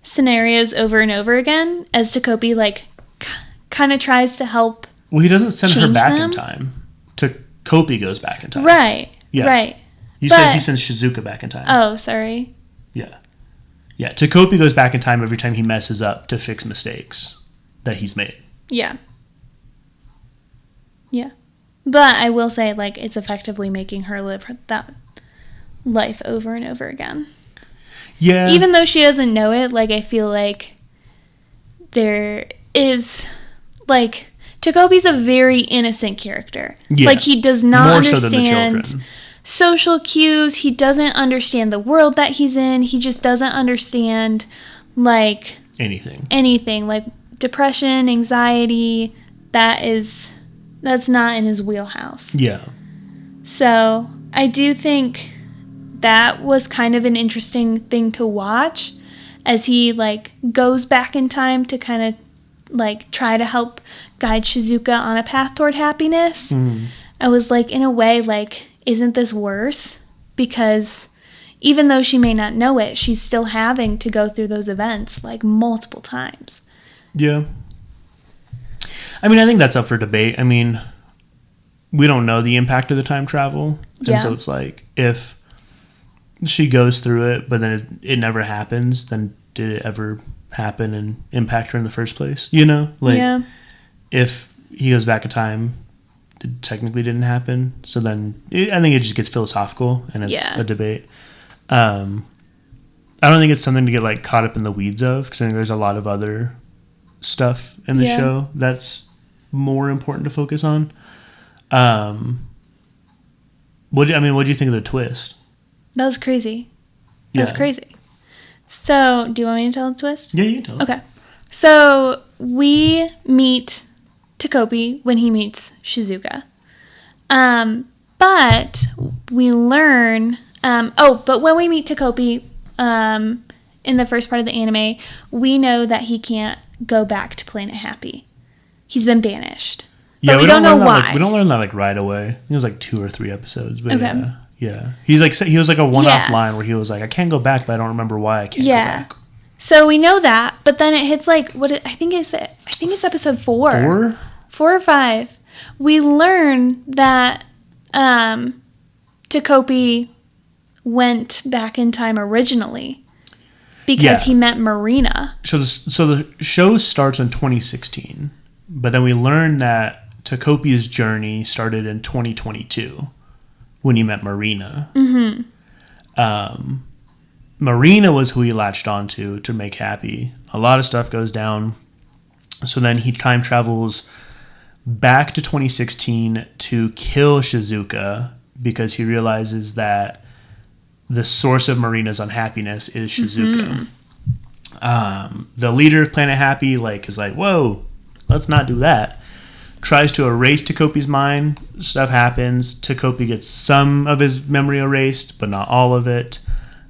[SPEAKER 2] scenarios over and over again as Takopi like kind of tries to help.
[SPEAKER 1] Well, he doesn't send her back in time. Takopi goes back in time.
[SPEAKER 2] Right.
[SPEAKER 1] Yeah.
[SPEAKER 2] Right.
[SPEAKER 1] You said he sends Shizuka back in time.
[SPEAKER 2] Oh, sorry.
[SPEAKER 1] Yeah. Yeah. Takopi goes back in time every time he messes up to fix mistakes that he's made.
[SPEAKER 2] Yeah. Yeah. But I will say, like, it's effectively making her live that life over and over again.
[SPEAKER 1] Yeah.
[SPEAKER 2] Even though she doesn't know it, like, I feel like there is, like, Takopi's a very innocent character. Yeah. Like, he does not understand so than the children. Social cues. He doesn't understand the world that he's in. He just doesn't understand, like... Anything. Like, depression, anxiety, that's not in his wheelhouse.
[SPEAKER 1] Yeah.
[SPEAKER 2] So, I do think that was kind of an interesting thing to watch as he, like, goes back in time to kind of, like, try to help guide Shizuka on a path toward happiness. I was, like, in a way, like... Isn't this worse? Because even though she may not know it, she's still having to go through those events like multiple times.
[SPEAKER 1] Yeah. I mean, I think that's up for debate. I mean, we don't know the impact of the time travel. And so it's like, if she goes through it, but then it never happens, then did it ever happen and impact her in the first place? You know? Like, if he goes back in time... It technically didn't happen, so then I think it just gets philosophical and it's a debate. I don't think it's something to get like caught up in the weeds of, because I think there's a lot of other stuff in the show that's more important to focus on. What do you think of the twist?
[SPEAKER 2] That was crazy. That was crazy. So, do you want me to tell the twist?
[SPEAKER 1] Yeah, you tell.
[SPEAKER 2] Okay. So we meet Takopi when he meets Shizuka. But we learn... but when we meet Takopi in the first part of the anime, we know that he can't go back to Planet Happy. He's been banished. But
[SPEAKER 1] yeah,
[SPEAKER 2] we don't know why.
[SPEAKER 1] We don't learn that like right away. It was like 2 or 3 episodes. But yeah. He was like a one-off line where he was like, I can't go back, but I don't remember why I can't go back.
[SPEAKER 2] So we know that, but then it hits like I think it's episode 4.
[SPEAKER 1] 4?
[SPEAKER 2] 4 or 5. We learn that Takopi went back in time originally because he met Marina.
[SPEAKER 1] So the show starts in 2016, but then we learn that Takopi's journey started in 2022 when he met Marina. Mm-hmm. Marina was who he latched onto to make happy. A lot of stuff goes down. So then he time travels back to 2016 to kill Shizuka because he realizes that the source of Marina's unhappiness is Shizuka. Mm-hmm. The leader of Planet Happy is like, whoa, let's not do that. Tries to erase Takopi's mind. Stuff happens. Takopi gets some of his memory erased, but not all of it.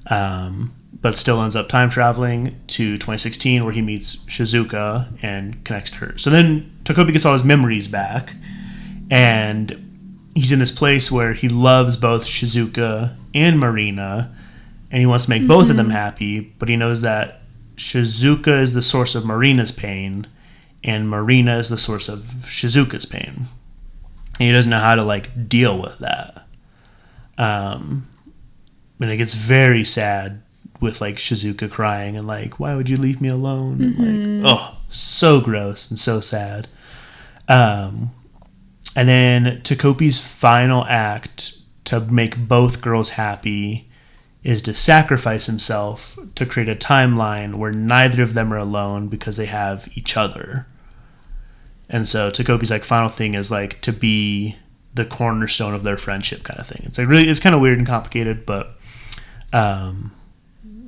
[SPEAKER 1] But still ends up time traveling to 2016 where he meets Shizuka and connects to her. So then Takopi gets all his memories back, and he's in this place where he loves both Shizuka and Marina, and he wants to make both of them happy, but he knows that Shizuka is the source of Marina's pain, and Marina is the source of Shizuka's pain. And he doesn't know how to, like, deal with that. And it gets very sad with, like, Shizuka crying and, like, why would you leave me alone? And, like, oh, so gross and so sad. And then Takopi's final act to make both girls happy is to sacrifice himself to create a timeline where neither of them are alone because they have each other. And so Takopi's, like, final thing is, like, to be the cornerstone of their friendship kind of thing. It's like really, it's kind of weird and complicated, but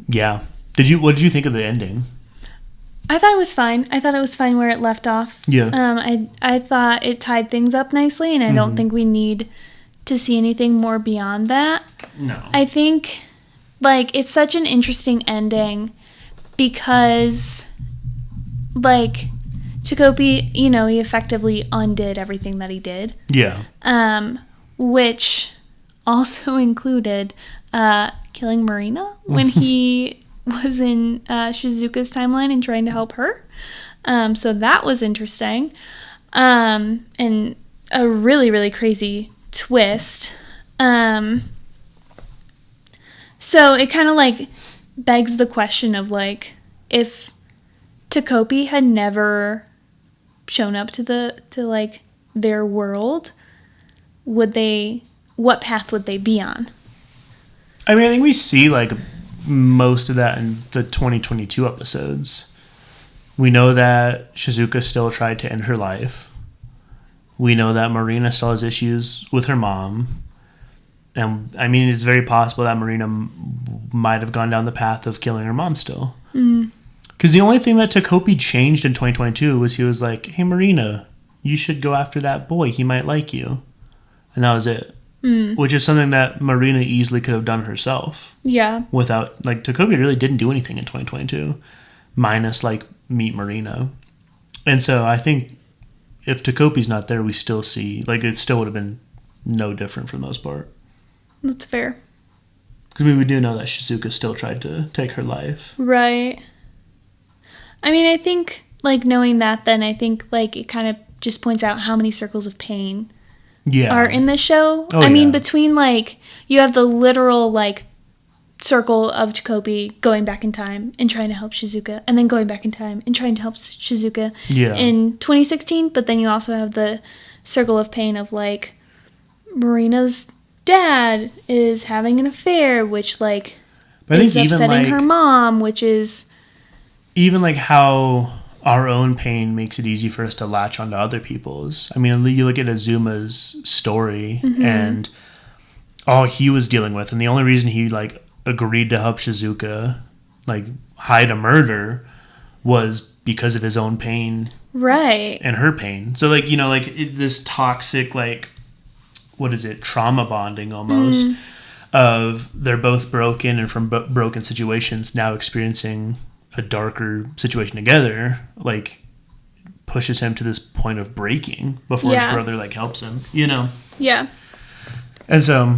[SPEAKER 1] yeah. What did you think of the ending?
[SPEAKER 2] I thought it was fine. I thought it was fine where it left off.
[SPEAKER 1] Yeah.
[SPEAKER 2] I thought it tied things up nicely, and I don't think we need to see anything more beyond that.
[SPEAKER 1] No.
[SPEAKER 2] I think, like, it's such an interesting ending because, like, Takopi, you know, he effectively undid everything that he did.
[SPEAKER 1] Yeah.
[SPEAKER 2] Which also included killing Marina when he was in Shizuka's timeline and trying to help her. So that was interesting. And a really, really crazy twist. So it kind of, like, begs the question of, like, if Takopi had never shown up to like their world, what path would they be on?
[SPEAKER 1] I mean, I think we see, like, most of that in the 2022 episodes. We know that Shizuka still tried to end her life. We know that Marina still has issues with her mom. And, I mean, it's very possible that Marina might have gone down the path of killing her mom still. Because the only thing that Takopi changed in 2022 was he was like, hey, Marina, you should go after that boy. He might like you. And that was it. Which is something that Marina easily could have done herself.
[SPEAKER 2] Yeah.
[SPEAKER 1] Without, like, Takopi really didn't do anything in 2022. Minus, like, meet Marina. And so I think if Takopi's not there, we still see, like, it still would have been no different for the most part.
[SPEAKER 2] That's fair.
[SPEAKER 1] Because we do know that Shizuka still tried to take her life.
[SPEAKER 2] Right. I mean, I think, like, knowing that, then I think, like, it kind of just points out how many circles of pain are in this show. I mean, between, like, you have the literal, like, circle of Takopi going back in time and trying to help Shizuka, and then going back in time and trying to help Shizuka in 2016, but then you also have the circle of pain of, like, Marina's dad is having an affair, which, like, is upsetting her mom, which is...
[SPEAKER 1] Even, like, how our own pain makes it easy for us to latch onto other people's. I mean, you look at Azuma's story and all he was dealing with, and the only reason he, like, agreed to help Shizuka, like, hide a murder was because of his own pain.
[SPEAKER 2] Right.
[SPEAKER 1] And her pain. So, like, you know, like, this toxic, like, what is it, trauma bonding almost, of they're both broken and from broken situations now experiencing a darker situation together, like, pushes him to this point of breaking before his brother, like, helps him, you know?
[SPEAKER 2] Yeah.
[SPEAKER 1] And so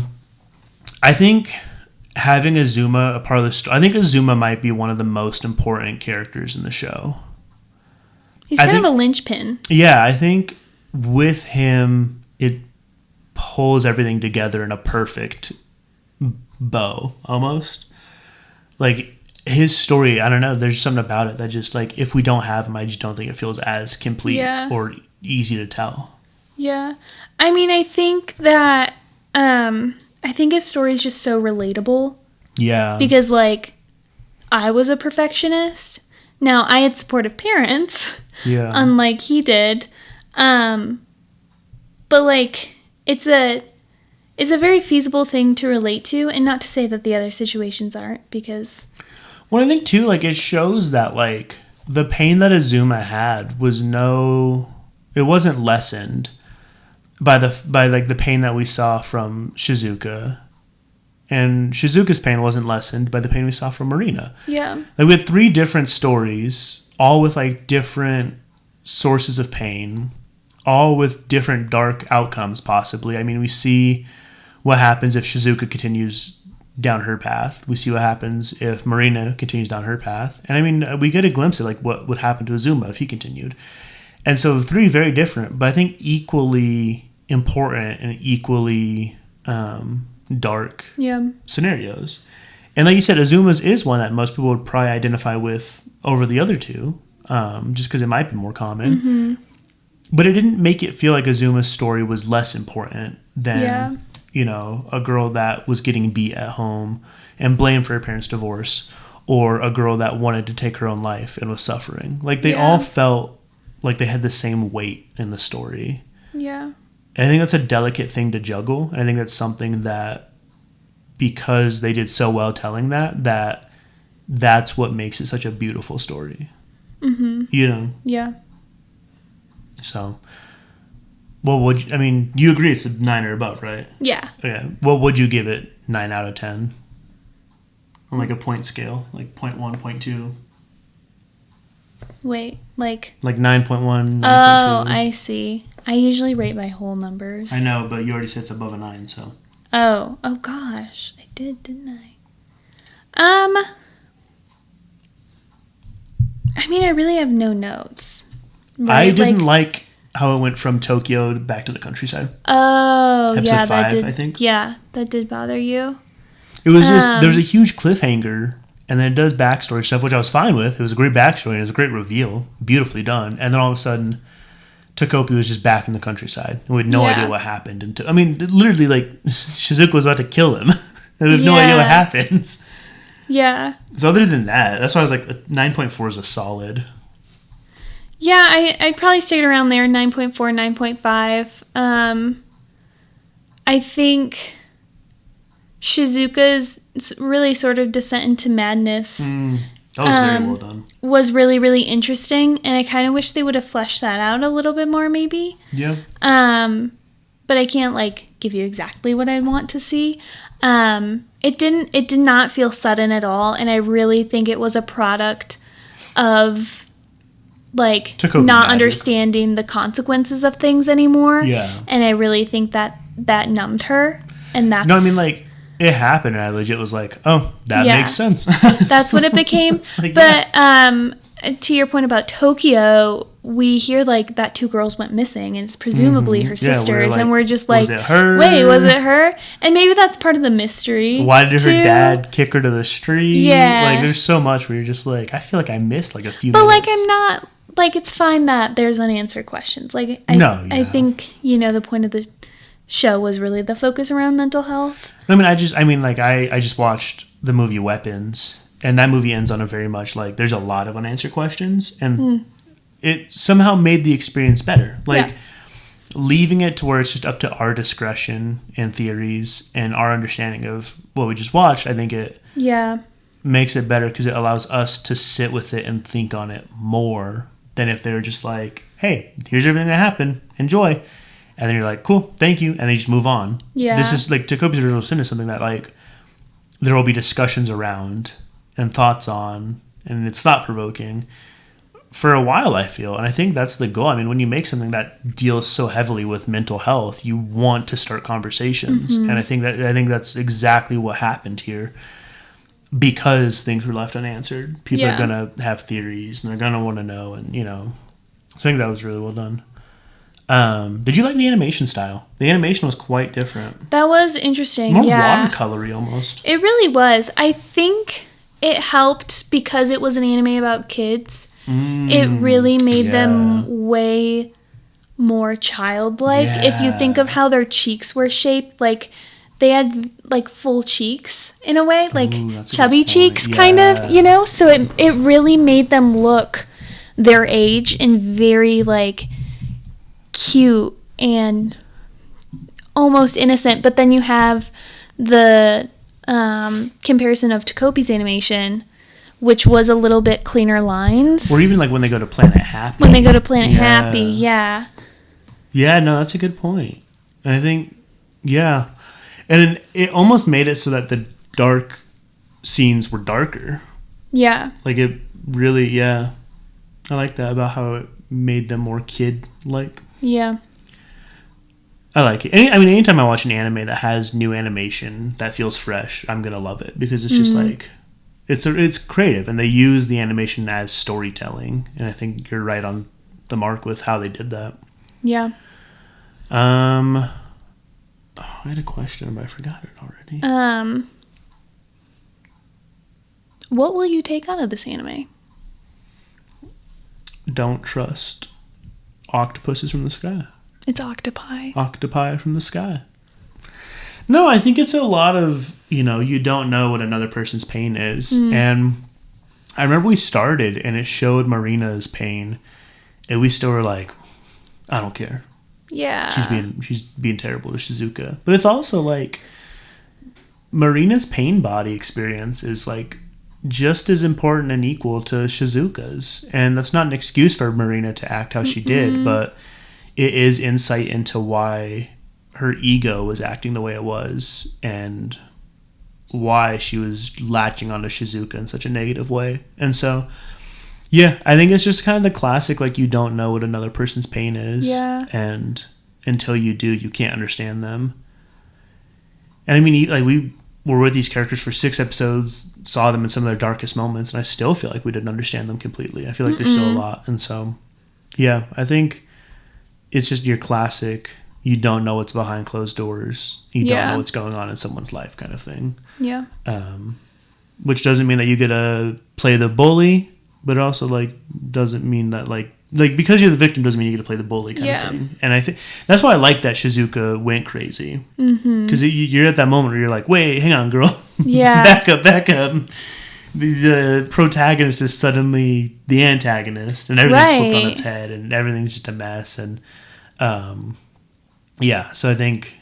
[SPEAKER 1] I think having Azuma a part of the story, I think Azuma might be one of the most important characters in the show.
[SPEAKER 2] He's kind of a linchpin.
[SPEAKER 1] Yeah, I think with him, it pulls everything together in a perfect bow, almost. Like, his story, I don't know, there's something about it that just, like, if we don't have him, I just don't think it feels as complete or easy to tell.
[SPEAKER 2] Yeah. I mean, I think that, I think his story is just so relatable.
[SPEAKER 1] Yeah.
[SPEAKER 2] Because, like, I was a perfectionist. Now, I had supportive parents.
[SPEAKER 1] Yeah.
[SPEAKER 2] Unlike he did. But, like, it's a very feasible thing to relate to, and not to say that the other situations aren't, because...
[SPEAKER 1] Well, I think, too, like, it shows that, like, the pain that Azuma had was it wasn't lessened by the pain that we saw from Shizuka. And Shizuka's pain wasn't lessened by the pain we saw from Marina.
[SPEAKER 2] Yeah.
[SPEAKER 1] Like, we had 3 different stories, all with, like, different sources of pain, all with different dark outcomes, possibly. I mean, we see what happens if Shizuka continues down her path. We see what happens if Marina continues down her path. And I mean, we get a glimpse of like what would happen to Azuma if he continued. And so 3 very different, but I think equally important and equally dark scenarios. And like you said, Azuma's is one that most people would probably identify with over the other 2, just because it might be more common.
[SPEAKER 2] Mm-hmm.
[SPEAKER 1] But it didn't make it feel like Azuma's story was less important than, you know, a girl that was getting beat at home and blamed for her parents' divorce, or a girl that wanted to take her own life and was suffering. Like, they all felt like they had the same weight in the story.
[SPEAKER 2] Yeah.
[SPEAKER 1] And I think that's a delicate thing to juggle. And I think that's something that, because they did so well telling that's what makes it such a beautiful story.
[SPEAKER 2] Mm-hmm.
[SPEAKER 1] You know?
[SPEAKER 2] Yeah.
[SPEAKER 1] So, what would you, I mean, you agree it's a 9 or above, right?
[SPEAKER 2] Yeah.
[SPEAKER 1] Okay. What would you give it 9 out of 10? On like a point scale, like 0.1, 0.2.
[SPEAKER 2] Wait, like
[SPEAKER 1] 9.1.
[SPEAKER 2] Oh, I see. I usually rate by whole numbers.
[SPEAKER 1] I know, but you already said it's above a 9, so.
[SPEAKER 2] Oh gosh, I did, didn't I? I mean, I really have no notes. Right?
[SPEAKER 1] I didn't like how it went from Tokyo back to the countryside.
[SPEAKER 2] Oh,
[SPEAKER 1] Episode
[SPEAKER 2] yeah,
[SPEAKER 1] 5,
[SPEAKER 2] that did.
[SPEAKER 1] I think.
[SPEAKER 2] Yeah, that did bother you.
[SPEAKER 1] It was just, there was a huge cliffhanger, and then it does backstory stuff, which I was fine with. It was a great backstory, and it was a great reveal, beautifully done. And then all of a sudden, Takopi was just back in the countryside, and we had no idea what happened. And I mean, literally, like, Shizuka was about to kill him, and we have no idea what happens.
[SPEAKER 2] Yeah.
[SPEAKER 1] So other than that, that's why I was like, 9.4 is a solid.
[SPEAKER 2] Yeah, I'd probably stick it around there, 9.4, 9.5. I think Shizuka's really sort of descent into madness
[SPEAKER 1] That was very well done.
[SPEAKER 2] Was really, really interesting, and I kind of wish they would have fleshed that out a little bit more, maybe.
[SPEAKER 1] Yeah.
[SPEAKER 2] But I can't, like, give you exactly what I want to see. It did not feel sudden at all, and I really think it was a product of, like,
[SPEAKER 1] Takopi
[SPEAKER 2] not
[SPEAKER 1] magic.
[SPEAKER 2] Understanding the consequences of things anymore.
[SPEAKER 1] Yeah.
[SPEAKER 2] And I really think that numbed her, and that's...
[SPEAKER 1] No, I mean, like, it happened, and I legit was like, oh, that makes sense.
[SPEAKER 2] That's what it became.
[SPEAKER 1] Like,
[SPEAKER 2] but to your point about Tokyo, we hear, like, that 2 girls went missing, and it's presumably her sisters, and we're just like,
[SPEAKER 1] was it her?
[SPEAKER 2] Wait, was it her? And maybe that's part of the mystery.
[SPEAKER 1] Why did her dad kick her to the street?
[SPEAKER 2] Yeah.
[SPEAKER 1] Like, there's so much where you're just like, I feel like I missed, like, a few
[SPEAKER 2] But,
[SPEAKER 1] minutes.
[SPEAKER 2] like, I'm not... Like, it's fine that there's unanswered questions. Like, I think, you know, the point of the show was really the focus around mental health.
[SPEAKER 1] I just watched the movie Weapons, and that movie ends on a very much, like, there's a lot of unanswered questions, and it somehow made the experience better. Like, leaving it to where it's just up to our discretion and theories and our understanding of what we just watched, I think it makes it better because it allows us to sit with it and think on it more than if they were just like, hey, here's everything that happened, enjoy. And then you're like, cool, thank you. And they just move on. Yeah. This is like Takopi's Original Sin is something that, like, there will be discussions around and thoughts on, and it's thought provoking for a while, I feel. And I think that's the goal. I mean, when you make something that deals so heavily with mental health, you want to start conversations. Mm-hmm. And I think that's exactly what happened here. Because things were left unanswered, people are going to have theories, and they're going to want to know, and, you know. So I think that was really well done. Did you like the animation style? The animation was quite different.
[SPEAKER 2] That was interesting,
[SPEAKER 1] more watercolory, almost.
[SPEAKER 2] It really was. I think it helped because it was an anime about kids. It really made them way more childlike. Yeah. If you think of how their cheeks were shaped, like... They had, like, full cheeks, in a way, like, chubby cheeks, kind of, you know? So it really made them look their age and very, like, cute and almost innocent. But then you have the comparison of Takopi's animation, which was a little bit cleaner lines.
[SPEAKER 1] Or even, like, when they go to Planet Happy.
[SPEAKER 2] When they go to Planet Happy, yeah.
[SPEAKER 1] Yeah, no, that's a good point. And I think, and it almost made it so that the dark scenes were darker. Yeah. Like, it really, I like that about how it made them more kid-like.
[SPEAKER 2] Yeah.
[SPEAKER 1] I like it. Anytime I watch an anime that has new animation that feels fresh, I'm gonna love it because it's just like it's creative and they use the animation as storytelling, and I think you're right on the mark with how they did that.
[SPEAKER 2] Yeah.
[SPEAKER 1] I had a question, but I forgot it already.
[SPEAKER 2] What will you take out of this anime?
[SPEAKER 1] Don't trust octopuses from the sky.
[SPEAKER 2] It's octopi.
[SPEAKER 1] Octopi from the sky. No, I think it's a lot of, you don't know what another person's pain is. And I remember we started and it showed Marina's pain and we still were like, I don't care.
[SPEAKER 2] Yeah.
[SPEAKER 1] She's being terrible to Shizuka. But it's also like Marina's pain body experience is like just as important and equal to Shizuka's. And that's not an excuse for Marina to act how she did, but it is insight into why her ego was acting the way it was and why she was latching onto Shizuka in such a negative way. And so, yeah, I think it's just kind of the classic, like, you don't know what another person's pain is.
[SPEAKER 2] Yeah.
[SPEAKER 1] And until you do, you can't understand them. And I mean, like, we were with these characters for 6 episodes, saw them in some of their darkest moments, and I still feel like we didn't understand them completely. I feel like there's still a lot. And so, yeah, I think it's just your classic, you don't know what's behind closed doors. You don't know what's going on in someone's life kind of thing.
[SPEAKER 2] Yeah.
[SPEAKER 1] Which doesn't mean that you get to play the bully, but it also, like, doesn't mean that, like because you're the victim doesn't mean you get to play the bully kind of thing. And I think that's why I like that Shizuka went crazy. Because you're at that moment where you're like, wait, hang on, girl.
[SPEAKER 2] Yeah.
[SPEAKER 1] back up. The protagonist is suddenly the antagonist, and everything's flipped on its head, and everything's just a mess. And so I think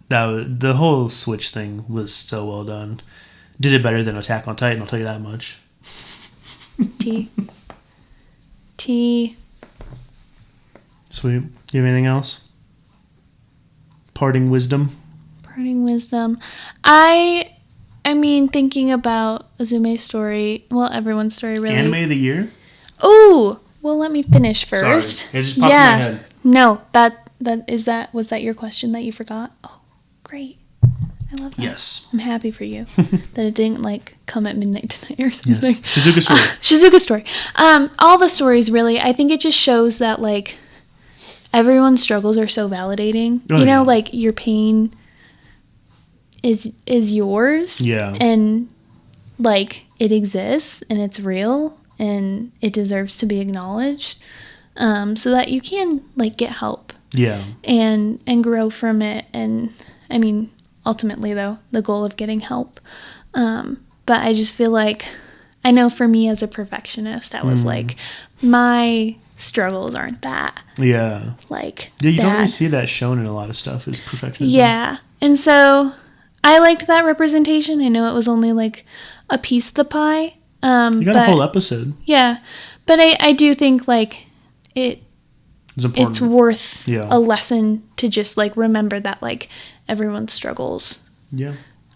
[SPEAKER 1] the whole Switch thing was so well done. Did it better than Attack on Titan, I'll tell you that much.
[SPEAKER 2] T.
[SPEAKER 1] Sweet. You have anything else? Parting wisdom?
[SPEAKER 2] I mean, thinking about Azume's story, well, everyone's story, really.
[SPEAKER 1] Anime of the year?
[SPEAKER 2] Oh, well, let me finish first.
[SPEAKER 1] Sorry, it just popped in my head.
[SPEAKER 2] No, was that your question that you forgot? Oh, great. I love that.
[SPEAKER 1] Yes.
[SPEAKER 2] I'm happy for you that it didn't, like, come at midnight tonight or something.
[SPEAKER 1] Yes. Shizuka story.
[SPEAKER 2] Shizuka story. All the stories, really, I think it just shows that, like, everyone's struggles are so validating. Like, your pain is yours.
[SPEAKER 1] Yeah.
[SPEAKER 2] And, like, it exists and it's real and it deserves to be acknowledged, so that you can, like, get help.
[SPEAKER 1] Yeah.
[SPEAKER 2] And grow from it. And, I mean, ultimately, though, the goal of getting help. But I just feel like, I know for me as a perfectionist, I was like, my struggles aren't that.
[SPEAKER 1] Yeah.
[SPEAKER 2] Like,
[SPEAKER 1] yeah, you
[SPEAKER 2] bad.
[SPEAKER 1] don't really see that shown in a lot of stuff, is perfectionism.
[SPEAKER 2] Yeah. And so I liked that representation. I know it was only like a piece of the pie.
[SPEAKER 1] You got a whole episode.
[SPEAKER 2] Yeah. But I do think, like, it's worth a lesson to just, like, remember that, like, everyone's struggles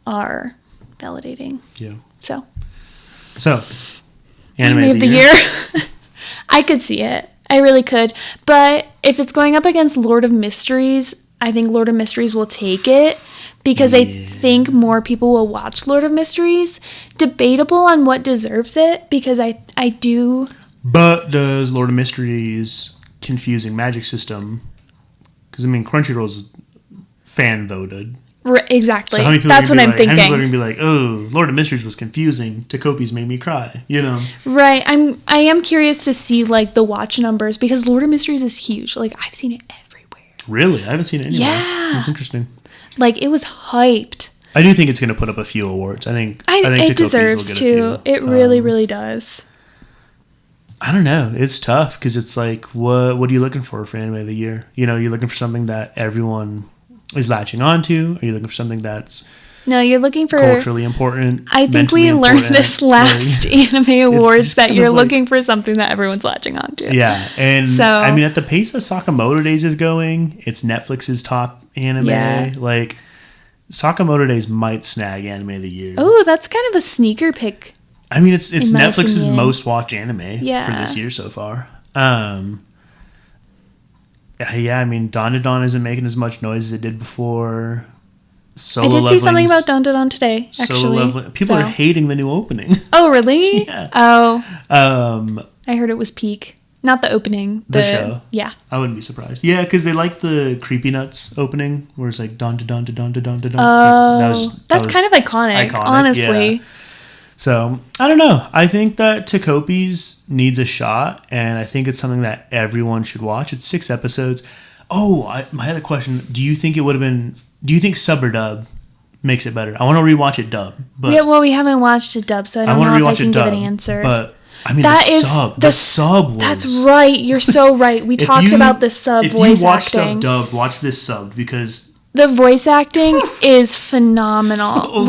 [SPEAKER 2] are validating.
[SPEAKER 1] Yeah.
[SPEAKER 2] So
[SPEAKER 1] anime of the year.
[SPEAKER 2] I could see it. I really could. But if it's going up against Lord of Mysteries, I think Lord of Mysteries will take it, because I think more people will watch Lord of Mysteries. Debatable on what deserves it, because I do.
[SPEAKER 1] But does Lord of Mysteries' confusing magic system, because, I mean, Crunchyroll's fan voted.
[SPEAKER 2] Exactly.
[SPEAKER 1] So
[SPEAKER 2] that's what I'm thinking.
[SPEAKER 1] How many people are going to be like, oh, Lord of Mysteries was confusing. Takopi's made me cry,
[SPEAKER 2] Right. I am curious to see, like, the watch numbers, because Lord of Mysteries is huge. Like, I've seen it everywhere.
[SPEAKER 1] Really? I haven't seen it anywhere.
[SPEAKER 2] Yeah.
[SPEAKER 1] That's interesting.
[SPEAKER 2] Like, it was hyped.
[SPEAKER 1] I do think it's going to put up a few awards. I think
[SPEAKER 2] it deserves to. It really, really does.
[SPEAKER 1] I don't know. It's tough, because it's like, what are you looking for anime of the year? You're looking for something that everyone is latching onto? Are you looking for something that's
[SPEAKER 2] you're looking for
[SPEAKER 1] culturally important?
[SPEAKER 2] I think we learned this last anime awards that you're looking for something that everyone's latching onto.
[SPEAKER 1] Yeah, and so, I mean, at the pace that Sakamoto Days is going, it's Netflix's top anime. Yeah. Like, Sakamoto Days might snag anime of the year.
[SPEAKER 2] Oh, that's kind of a sneaker pick.
[SPEAKER 1] I mean, it's Netflix's most watched anime for this year so far. Yeah, I mean, Dawn to Dawn isn't making as much noise as it did before.
[SPEAKER 2] I did see something about Dawn to Dawn today, actually.
[SPEAKER 1] So lovely. People are hating the new opening.
[SPEAKER 2] Oh, really?
[SPEAKER 1] Yeah.
[SPEAKER 2] Oh. I heard it was peak. Not the opening.
[SPEAKER 1] The show?
[SPEAKER 2] Yeah.
[SPEAKER 1] I wouldn't be surprised. Yeah, because they like the Creepy Nuts opening, where it's like Dawn to Dawn to Dawn to Dawn to Dawn.
[SPEAKER 2] Oh. That's kind of iconic, honestly.
[SPEAKER 1] Yeah. So, I don't know. I think that Takopi's needs a shot, and I think it's something that everyone should watch. It's 6 episodes. Oh, my other question. Do you think sub or dub makes it better? I want to rewatch it dub. But
[SPEAKER 2] yeah, well, we haven't watched it dub, so I don't know if I can give an answer.
[SPEAKER 1] But I mean, the sub was...
[SPEAKER 2] That's right. You're so right. We talked about the sub voice acting. If you watch stuff
[SPEAKER 1] dubbed, watch this subbed, because...
[SPEAKER 2] The voice acting is phenomenal.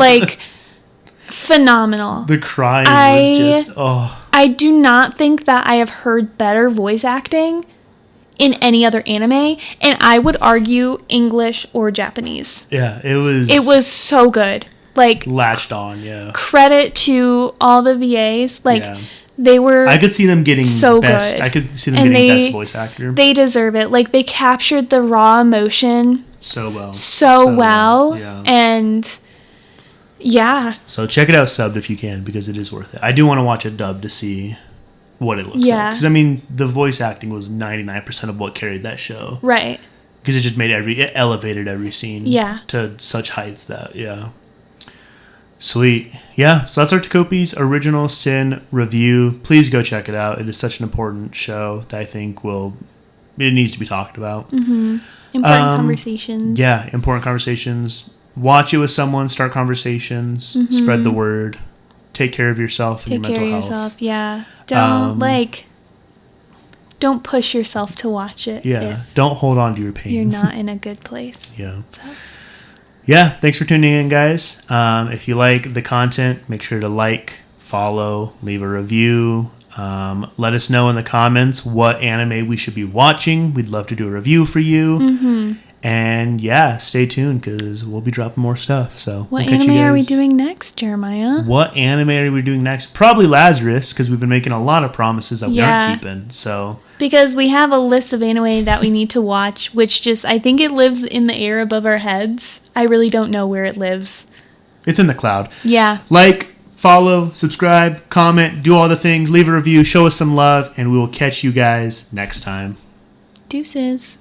[SPEAKER 2] Phenomenal.
[SPEAKER 1] The crying was just... Oh.
[SPEAKER 2] I do not think that I have heard better voice acting in any other anime, and I would argue English or Japanese.
[SPEAKER 1] Yeah, it was...
[SPEAKER 2] It was so good.
[SPEAKER 1] Latched on, yeah.
[SPEAKER 2] Credit to all the VAs. Yeah. They were
[SPEAKER 1] I could see them getting
[SPEAKER 2] so
[SPEAKER 1] best.
[SPEAKER 2] good.
[SPEAKER 1] I could see them getting best voice actor.
[SPEAKER 2] They deserve it. They captured the raw emotion
[SPEAKER 1] so well.
[SPEAKER 2] So well.
[SPEAKER 1] Yeah.
[SPEAKER 2] And yeah.
[SPEAKER 1] So check it out subbed if you can, because it is worth it. I do want to watch it dubbed to see what it looks like. Because I mean, the voice acting was 99% of what carried that show. Right. Because it just made it elevated every scene to such heights that, yeah. Sweet. Yeah, so that's our Takopi's Original Sin review. Please go check it out. It is such an important show that I think it needs to be talked about.
[SPEAKER 2] Mm-hmm. Important conversations.
[SPEAKER 1] Yeah, important conversations. Watch it with someone, start conversations, spread the word. Take care of yourself and your mental health. Take care of yourself,
[SPEAKER 2] yeah. Don't push yourself to watch it.
[SPEAKER 1] Yeah, don't hold on to your pain.
[SPEAKER 2] You're not in a good place.
[SPEAKER 1] Yeah. So. Yeah, thanks for tuning in, guys. If you like the content, make sure to follow, leave a review. Let us know in the comments what anime we should be watching. We'd love to do a review for you. Mm-hmm. And yeah, stay tuned because we'll be dropping more stuff. So
[SPEAKER 2] what anime are we doing next, Jeremiah?
[SPEAKER 1] What anime are we doing next? Probably Lazarus, because we've been making a lot of promises that we aren't keeping. So
[SPEAKER 2] because we have a list of anime that we need to watch, which I think it lives in the air above our heads. I really don't know where it lives.
[SPEAKER 1] It's in the cloud.
[SPEAKER 2] Yeah.
[SPEAKER 1] Follow, subscribe, comment, do all the things, leave a review, show us some love, and we will catch you guys next time.
[SPEAKER 2] Deuces.